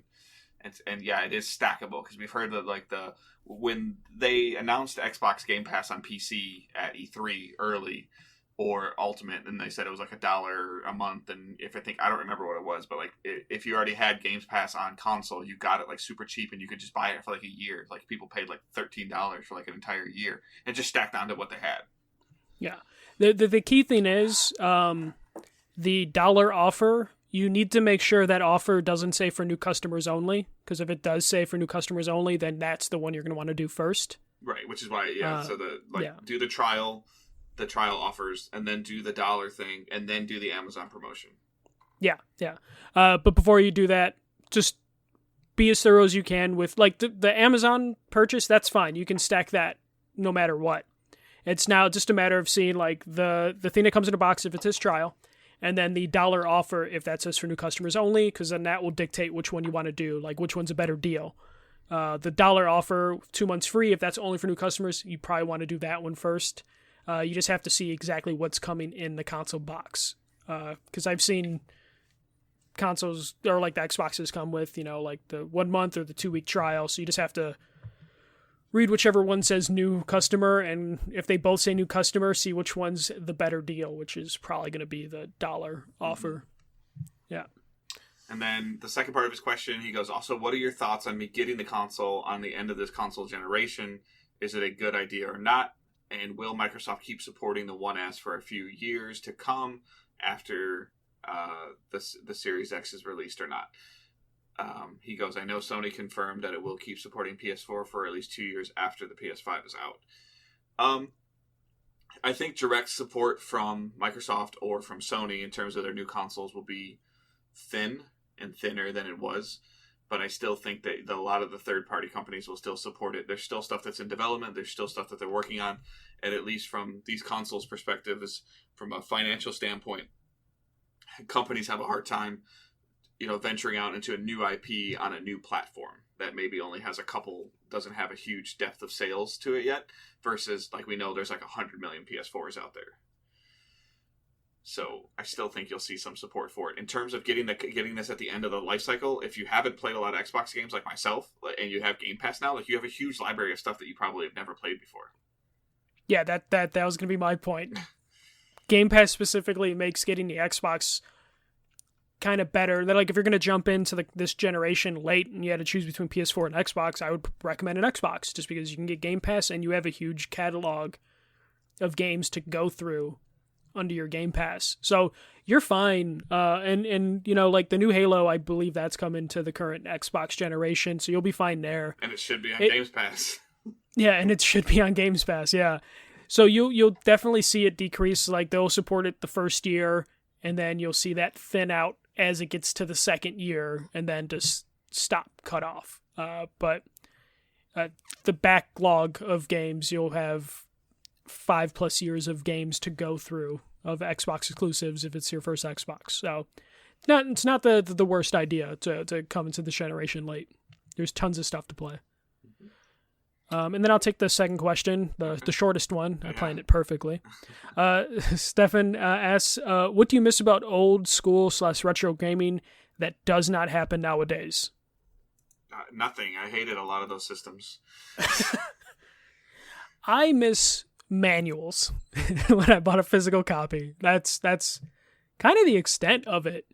Speaker 1: And yeah, it is stackable because we've heard that when they announced Xbox Game Pass on PC at E3 early or Ultimate, and they said it was like $1 a month. And I don't remember what it was, but like if you already had Games Pass on console, you got it like super cheap, and you could just buy it for like a year. Like people paid like $13 for like an entire year, and just stacked onto what they had.
Speaker 2: Yeah, the key thing is the dollar offer. You need to make sure that offer doesn't say for new customers only, because if it does say for new customers only, then that's the one you're going to want to do first.
Speaker 1: Right, which is why, so do the trial, the trial offers and then do the dollar thing and then do the Amazon promotion.
Speaker 2: Yeah. But before you do that, just be as thorough as you can with like the Amazon purchase. That's fine. You can stack that no matter what. It's now just a matter of seeing like the thing that comes in a box if it's his trial, and then the dollar offer if that says for new customers only, because then that will dictate which one you want to do, like which one's a better deal. The dollar offer 2 months free, if that's only for new customers, you probably want to do that one first. You just have to see exactly what's coming in the console box, because I've seen consoles or like the Xboxes come with, like the 1 month or the 2 week trial. So you just have to read whichever one says new customer, and if they both say new customer, see which one's the better deal, which is probably going to be the dollar offer. Yeah.
Speaker 1: And then the second part of his question, he goes, also, what are your thoughts on me getting the console on the end of this console generation? Is it a good idea or not? And will Microsoft keep supporting the One S for a few years to come after the Series X is released or not? He goes, I know Sony confirmed that it will keep supporting PS4 for at least 2 years after the PS5 is out. I think direct support from Microsoft or from Sony in terms of their new consoles will be thin and thinner than it was. But I still think that a lot of the third-party companies will still support it. There's still stuff that's in development. There's still stuff that they're working on. And at least from these consoles' perspective, is from a financial standpoint, companies have a hard time venturing out into a new IP on a new platform that maybe only has doesn't have a huge depth of sales to it yet, versus like we know there's like 100 million PS4s out there. So I still think you'll see some support for it. In terms of getting this at the end of the life cycle, if you haven't played a lot of Xbox games like myself, and you have Game Pass now, like you have a huge library of stuff that you probably have never played before.
Speaker 2: Yeah, that was going to be my point. Game Pass specifically makes getting the Xbox kind of better. That like if you're going to jump into this generation late and you had to choose between PS4 and Xbox, I would recommend an Xbox just because you can get Game Pass and you have a huge catalog of games to go through under your Game Pass. So you're fine. And like the new Halo, I believe that's coming to the current Xbox generation, so you'll be fine there.
Speaker 1: And it should be on Games Pass.
Speaker 2: Yeah, and it should be on Games Pass, yeah. So you'll definitely see it decrease. Like they'll support it the first year, and then you'll see that thin out as it gets to the second year, and then just cut off. But the backlog of games, you'll have 5+ years of games to go through of Xbox exclusives if it's your first Xbox. So it's not the worst idea to come into this generation late. There's tons of stuff to play. And then I'll take the second question, the shortest one. I planned it perfectly. Stefan asks, what do you miss about old school / retro gaming that does not happen nowadays?
Speaker 1: Nothing. I hated a lot of those systems.
Speaker 2: I miss manuals when I bought a physical copy. That's kind of the extent of it.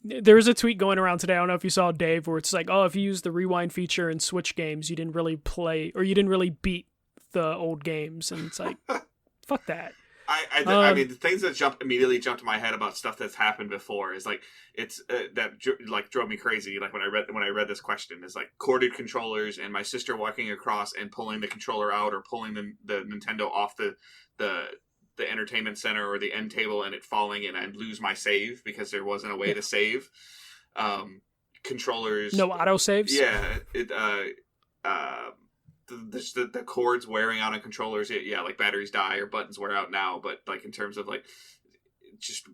Speaker 2: There was a tweet going around today, I don't know if you saw, Dave, where it's like, oh, if you use the rewind feature in Switch games, you didn't really play, or you didn't really beat the old games. And it's like, fuck that.
Speaker 1: I mean, the things that immediately jumped to my head about stuff that's happened before is like, it's that drove me crazy. Like when I read this question, is like corded controllers and my sister walking across and pulling the controller out or pulling the Nintendo off the entertainment center or the end table and it falling and I'd lose my save because there wasn't a way to save. Controllers.
Speaker 2: No auto saves?
Speaker 1: Yeah. The cords wearing out on controllers. Like batteries die or buttons wear out now. But like in terms of like just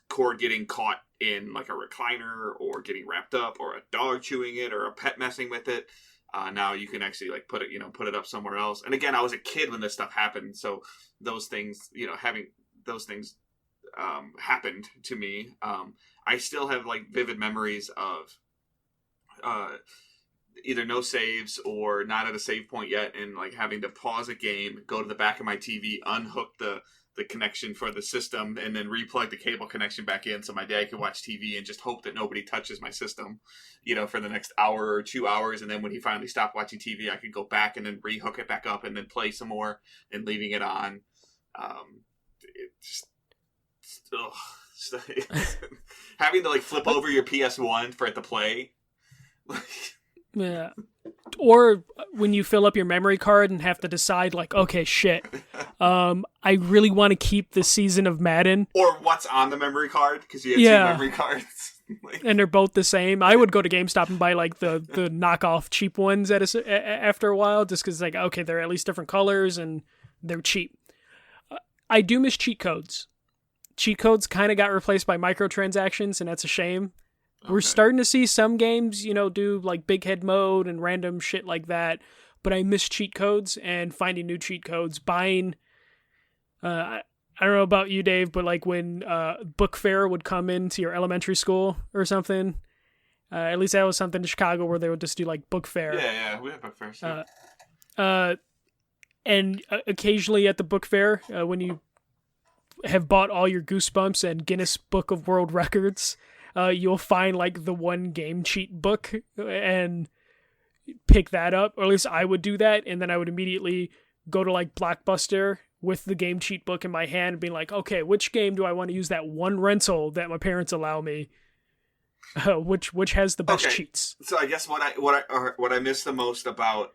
Speaker 1: cord getting caught in like a recliner or getting wrapped up or a dog chewing it or a pet messing with it. Now you can actually like put it up somewhere else. And again, I was a kid when this stuff happened, so those things, having those things happened to me. I still have like vivid memories of either no saves or not at a save point yet, and like having to pause a game, go to the back of my TV, unhook the connection for the system, and then replug the cable connection back in so my dad could watch TV and just hope that nobody touches my system, for the next hour or 2 hours. And then when he finally stopped watching TV, I could go back and then rehook it back up and then play some more and leaving it on. Having to like flip over your PS1 for it to play.
Speaker 2: Yeah. Or when you fill up your memory card and have to decide, like, okay, shit, I really want to keep the season of Madden.
Speaker 1: Or what's on the memory card, because you have
Speaker 2: Yeah.
Speaker 1: two memory cards.
Speaker 2: And they're both the same. I would go to GameStop and buy like the knockoff cheap ones after a while, just because like, okay, they're at least different colors and they're cheap. I do miss cheat codes. Cheat codes kind of got replaced by microtransactions, and that's a shame. Okay. We're starting to see some games, do like big head mode and random shit like that, but I miss cheat codes and finding new cheat codes. Buying, I don't know about you, Dave, but like when book fair would come into your elementary school or something, at least that was something in Chicago where they would just do like book fair.
Speaker 1: Yeah, we have book fair. So.
Speaker 2: And occasionally at the book fair, when you have bought all your Goosebumps and Guinness Book of World Records, you'll find like the one game cheat book and pick that up. Or at least I would do that, and then I would immediately go to like Blockbuster with the game cheat book in my hand and being like, okay, which game do I want to use that one rental that my parents allow me? Which has the best cheats?
Speaker 1: So I guess what I miss the most about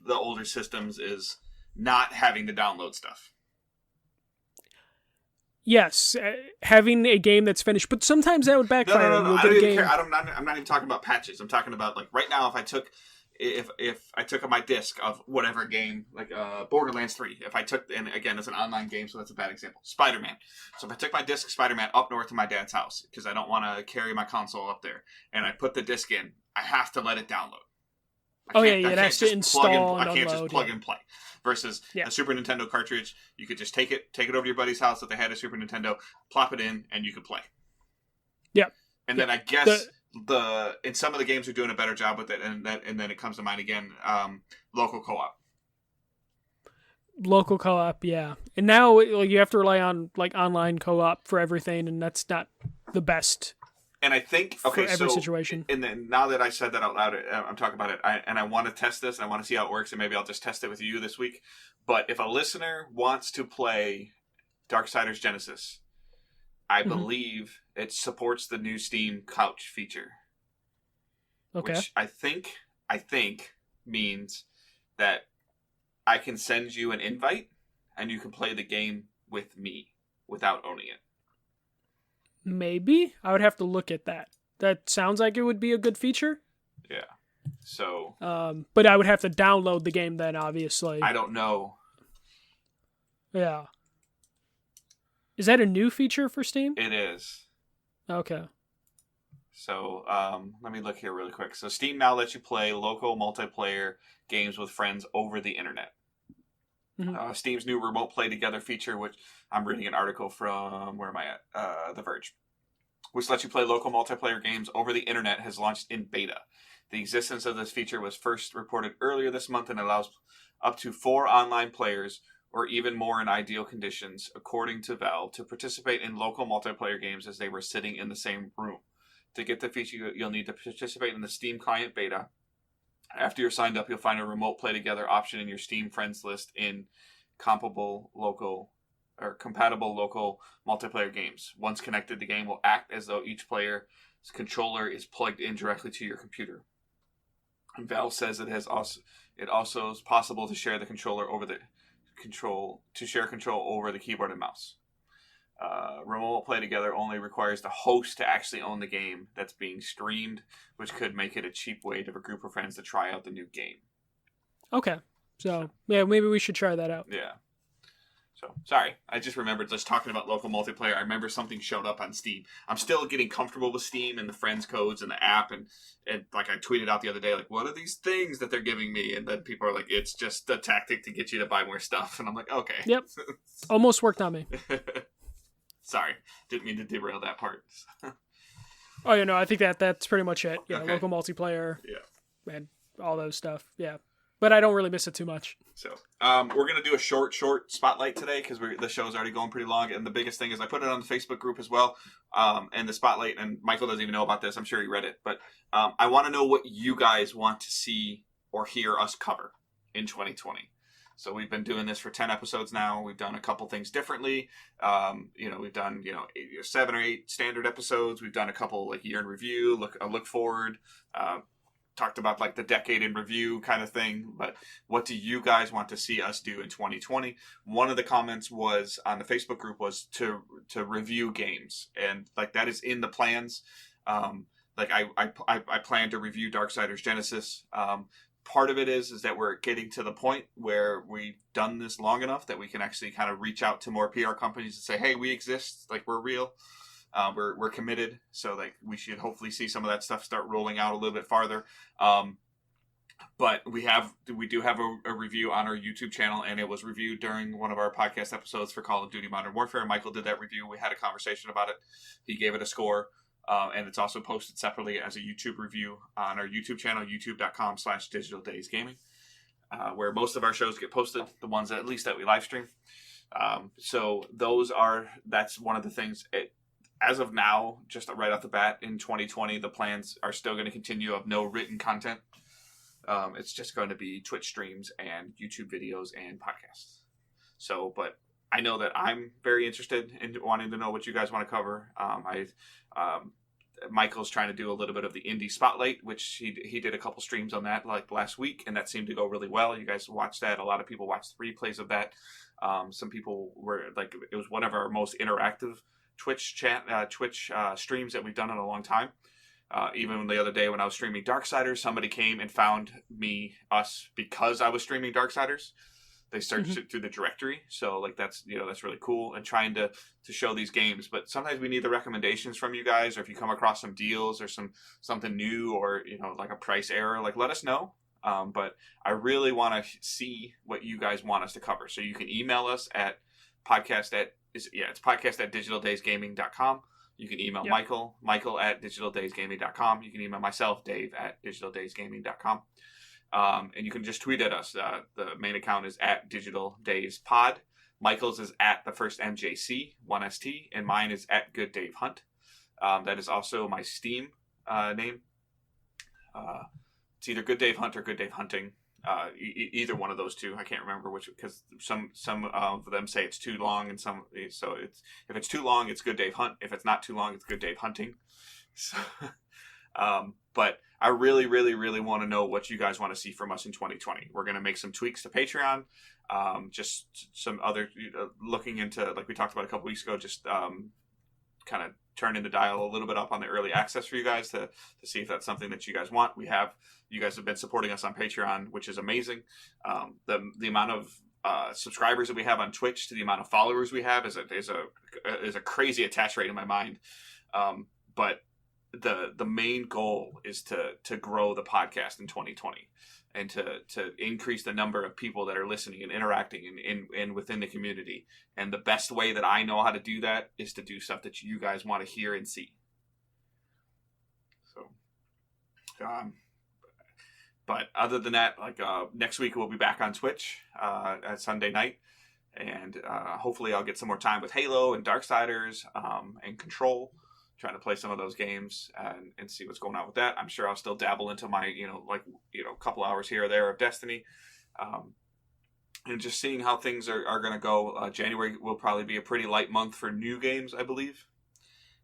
Speaker 1: the older systems is not having to download stuff.
Speaker 2: Yes, having a game that's finished, but sometimes that would backfire.
Speaker 1: No. I don't even care. I'm not even talking about patches. I'm talking about like right now. If I took my disc of whatever game, like Borderlands 3, if I took, and again, it's an online game, so that's a bad example. Spider-Man. So if I took my disc Spider-Man up north to my dad's house because I don't want to carry my console up there, and I put the disc in, I have to let it download.
Speaker 2: It has to install.
Speaker 1: I can't just plug and play. Versus a Super Nintendo cartridge, you could just take it over to your buddy's house if they had a Super Nintendo, plop it in, and you could play.
Speaker 2: Yep.
Speaker 1: And then I guess in some of the games are doing a better job with it, and then it comes to mind again, local co-op.
Speaker 2: Local co-op, yeah. And now you have to rely on like online co-op for everything, and that's not the best.
Speaker 1: And I think
Speaker 2: for every situation.
Speaker 1: And then now that I said that out loud, I'm talking about it. I want to test this. And I want to see how it works, and maybe I'll just test it with you this week. But if a listener wants to play Darksiders Genesis, I believe it supports the new Steam Couch feature.
Speaker 2: Okay.
Speaker 1: Which I think means that I can send you an invite, and you can play the game with me without owning it.
Speaker 2: Maybe. I would have to look at that. That sounds like it would be a good feature.
Speaker 1: Yeah. So.
Speaker 2: But I would have to download the game then, obviously.
Speaker 1: I don't know.
Speaker 2: Yeah. Is that a new feature for Steam?
Speaker 1: It is.
Speaker 2: Okay.
Speaker 1: So, let me look here really quick. So, Steam now lets you play local multiplayer games with friends over the internet. Mm-hmm. Steam's new Remote Play Together feature, which I'm reading an article from, where am I at? The Verge, which lets you play local multiplayer games over the internet, has launched in beta. The existence of this feature was first reported earlier this month and allows up to 4 online players, or even more in ideal conditions, according to Valve, to participate in local multiplayer games as they were sitting in the same room. To get the feature, you'll need to participate in the Steam client beta. After you're signed up, you'll find a Remote Play Together option in your Steam friends list in compatible local multiplayer games. Once connected, the game will act as though each player's controller is plugged in directly to your computer. And Valve says it also is possible to share the controller over control over the keyboard and mouse. Remote Play Together only requires the host to actually own the game that's being streamed, which could make it a cheap way to have a group of friends to try out the new game.
Speaker 2: Okay. So, yeah, maybe we should try that out.
Speaker 1: Yeah. So, sorry. I just remembered just talking about local multiplayer. I remember something showed up on Steam. I'm still getting comfortable with Steam and the friends codes and the app. And like I tweeted out the other day, like, what are these things that they're giving me? And then people are like, it's just a tactic to get you to buy more stuff. And I'm like, okay.
Speaker 2: Yep. Almost worked on me.
Speaker 1: Sorry. Didn't mean to derail that part.
Speaker 2: Oh, I think that's pretty much it. Yeah,
Speaker 1: okay.
Speaker 2: Local multiplayer.
Speaker 1: Yeah.
Speaker 2: And all those stuff. Yeah. But I don't really miss it too much.
Speaker 1: So, we're going to do a short spotlight today because the show's already going pretty long. And the biggest thing is I put it on the Facebook group as well. And the spotlight, and Michael doesn't even know about this. I'm sure he read it. But I want to know what you guys want to see or hear us cover in 2020. So we've been doing this for 10 episodes now. We've done a couple things differently. We've done, 7 or 8 standard episodes. We've done a couple like year in review, a look forward. talked about like the decade in review kind of thing, but what do you guys want to see us do in 2020? One of the comments was on the Facebook group was to review games, and like that is in the plans. Like I plan to review Darksiders Genesis. Part of it is that we're getting to the point where we've done this long enough that we can actually kind of reach out to more PR companies and say, hey, we exist, like we're real. We're committed, so like we should hopefully see some of that stuff start rolling out a little bit farther. But we do have a review on our YouTube channel, and it was reviewed during one of our podcast episodes for Call of Duty Modern Warfare. Michael did that review. We had a conversation about it. He gave it a score, and it's also posted separately as a YouTube review on our YouTube channel, youtube.com/digitaldaysgaming, where most of our shows get posted, the ones at least that we live stream. So that's one of the things. As of now, just right off the bat, in 2020, the plans are still going to continue of no written content. It's just going to be Twitch streams and YouTube videos and podcasts. So, but I know that I'm very interested in wanting to know what you guys want to cover. Michael's trying to do a little bit of the indie spotlight, which he did a couple streams on that like last week, and that seemed to go really well. You guys watched that. A lot of people watched the replays of that. Some people were like, it was one of our most interactive Twitch streams that we've done in a long time. Even the other day when I was streaming Darksiders, somebody came and found us because I was streaming Darksiders. They searched it through the directory, so like that's really cool. And trying to show these games, but sometimes we need the recommendations from you guys, or if you come across some deals or something new, or like a price error, like let us know. But I really want to see what you guys want us to cover, so you can email us at it's podcast@digitaldaysgaming.com. You can email Michael at digitaldaysgaming.com. You can email myself, Dave, at digitaldaysgaming.com. And you can just tweet at us. The main account is at digitaldayspod. Michael's is at the first MJC, 1ST, and mine is at Good Dave Hunt. That is also my Steam name. It's either Good Dave Hunt or Good Dave Hunting. Either one of those two. I can't remember which, because some of them say it's too long, and so if it's too long, it's Good Dave Hunt. If it's not too long, it's Good Dave Hunting. So, but I really, really, really want to know what you guys want to see from us in 2020. We're going to make some tweaks to Patreon, just some other looking into, like we talked about a couple weeks ago, just kind of turning the dial a little bit up on the early access for you guys to see if that's something that you guys want. You guys have been supporting us on Patreon, which is amazing. The amount of subscribers that we have on Twitch to the amount of followers we have is a crazy attach rate in my mind. But the main goal is to grow the podcast in 2020 and to increase the number of people that are listening and interacting and within the community. And the best way that I know how to do that is to do stuff that you guys want to hear and see. So, but other than that, like next week we'll be back on Twitch at Sunday night, and hopefully I'll get some more time with Halo and Darksiders and Control, trying to play some of those games and see what's going on with that. I'm sure I'll still dabble into my a couple hours here or there of Destiny, and just seeing how things are going to go. January will probably be a pretty light month for new games, I believe.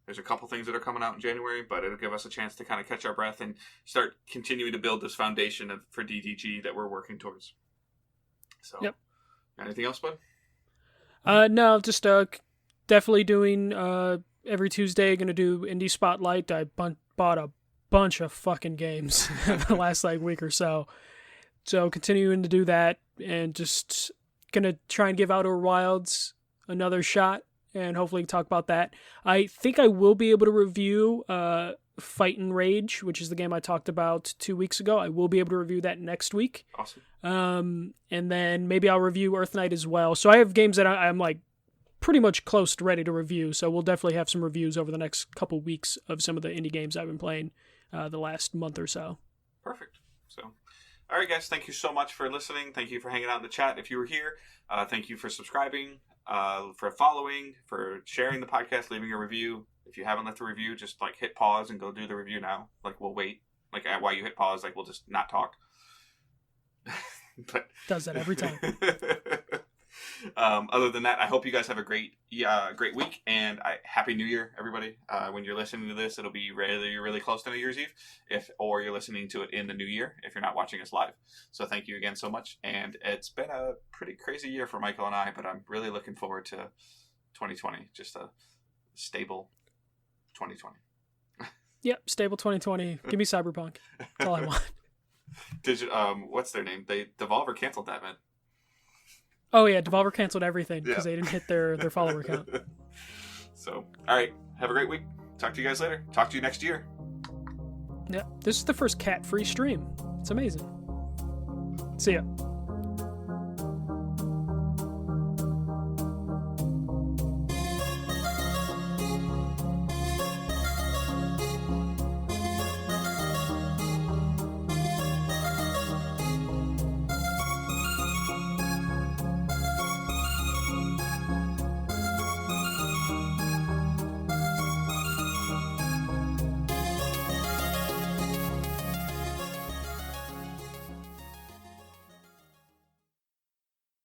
Speaker 1: There's a couple things that are coming out in January, but it'll give us a chance to kind of catch our breath and start continuing to build this foundation for DDG that we're working towards. So, yep. Anything else, bud?
Speaker 2: No, just definitely doing every Tuesday. Going to do Indie Spotlight. I bought a bunch of fucking games the last week or so. So continuing to do that, and just going to try and give Outer Wilds another shot, and hopefully talk about that. I think I will be able to review Fight and Rage, which is the game I talked about 2 weeks ago. I will be able to review that next week.
Speaker 1: Awesome.
Speaker 2: And then maybe I'll review Earth Knight as well. So I have games that I'm like pretty much close to ready to review. So we'll definitely have some reviews over the next couple weeks of some of the indie games I've been playing the last month or so.
Speaker 1: Perfect. So, all right, guys, thank you so much for listening. Thank you for hanging out in the chat. If you were here, thank you for subscribing, for following, for sharing the podcast, leaving a review. If you haven't left a review, just hit pause and go do the review now. We'll wait. While you hit pause, we'll just not talk. But
Speaker 2: does that every time.
Speaker 1: Other than that, I hope you guys have a great week, and Happy New Year, everybody. When you're listening to this, it'll be really close to New Year's Eve, or you're listening to it in the new year if you're not watching us live. So thank you again so much, and it's been a pretty crazy year for Michael and I, but I'm really looking forward to 2020, just a stable 2020.
Speaker 2: Yep, stable 2020. Give me Cyberpunk. That's all I want.
Speaker 1: What's their name? Devolver canceled that, man.
Speaker 2: Oh yeah, Devolver canceled everything because they didn't hit their follower count.
Speaker 1: So, all right, have a great week. Talk to you guys later. Talk to you next year.
Speaker 2: Yeah, this is the first cat-free stream. It's amazing. See ya.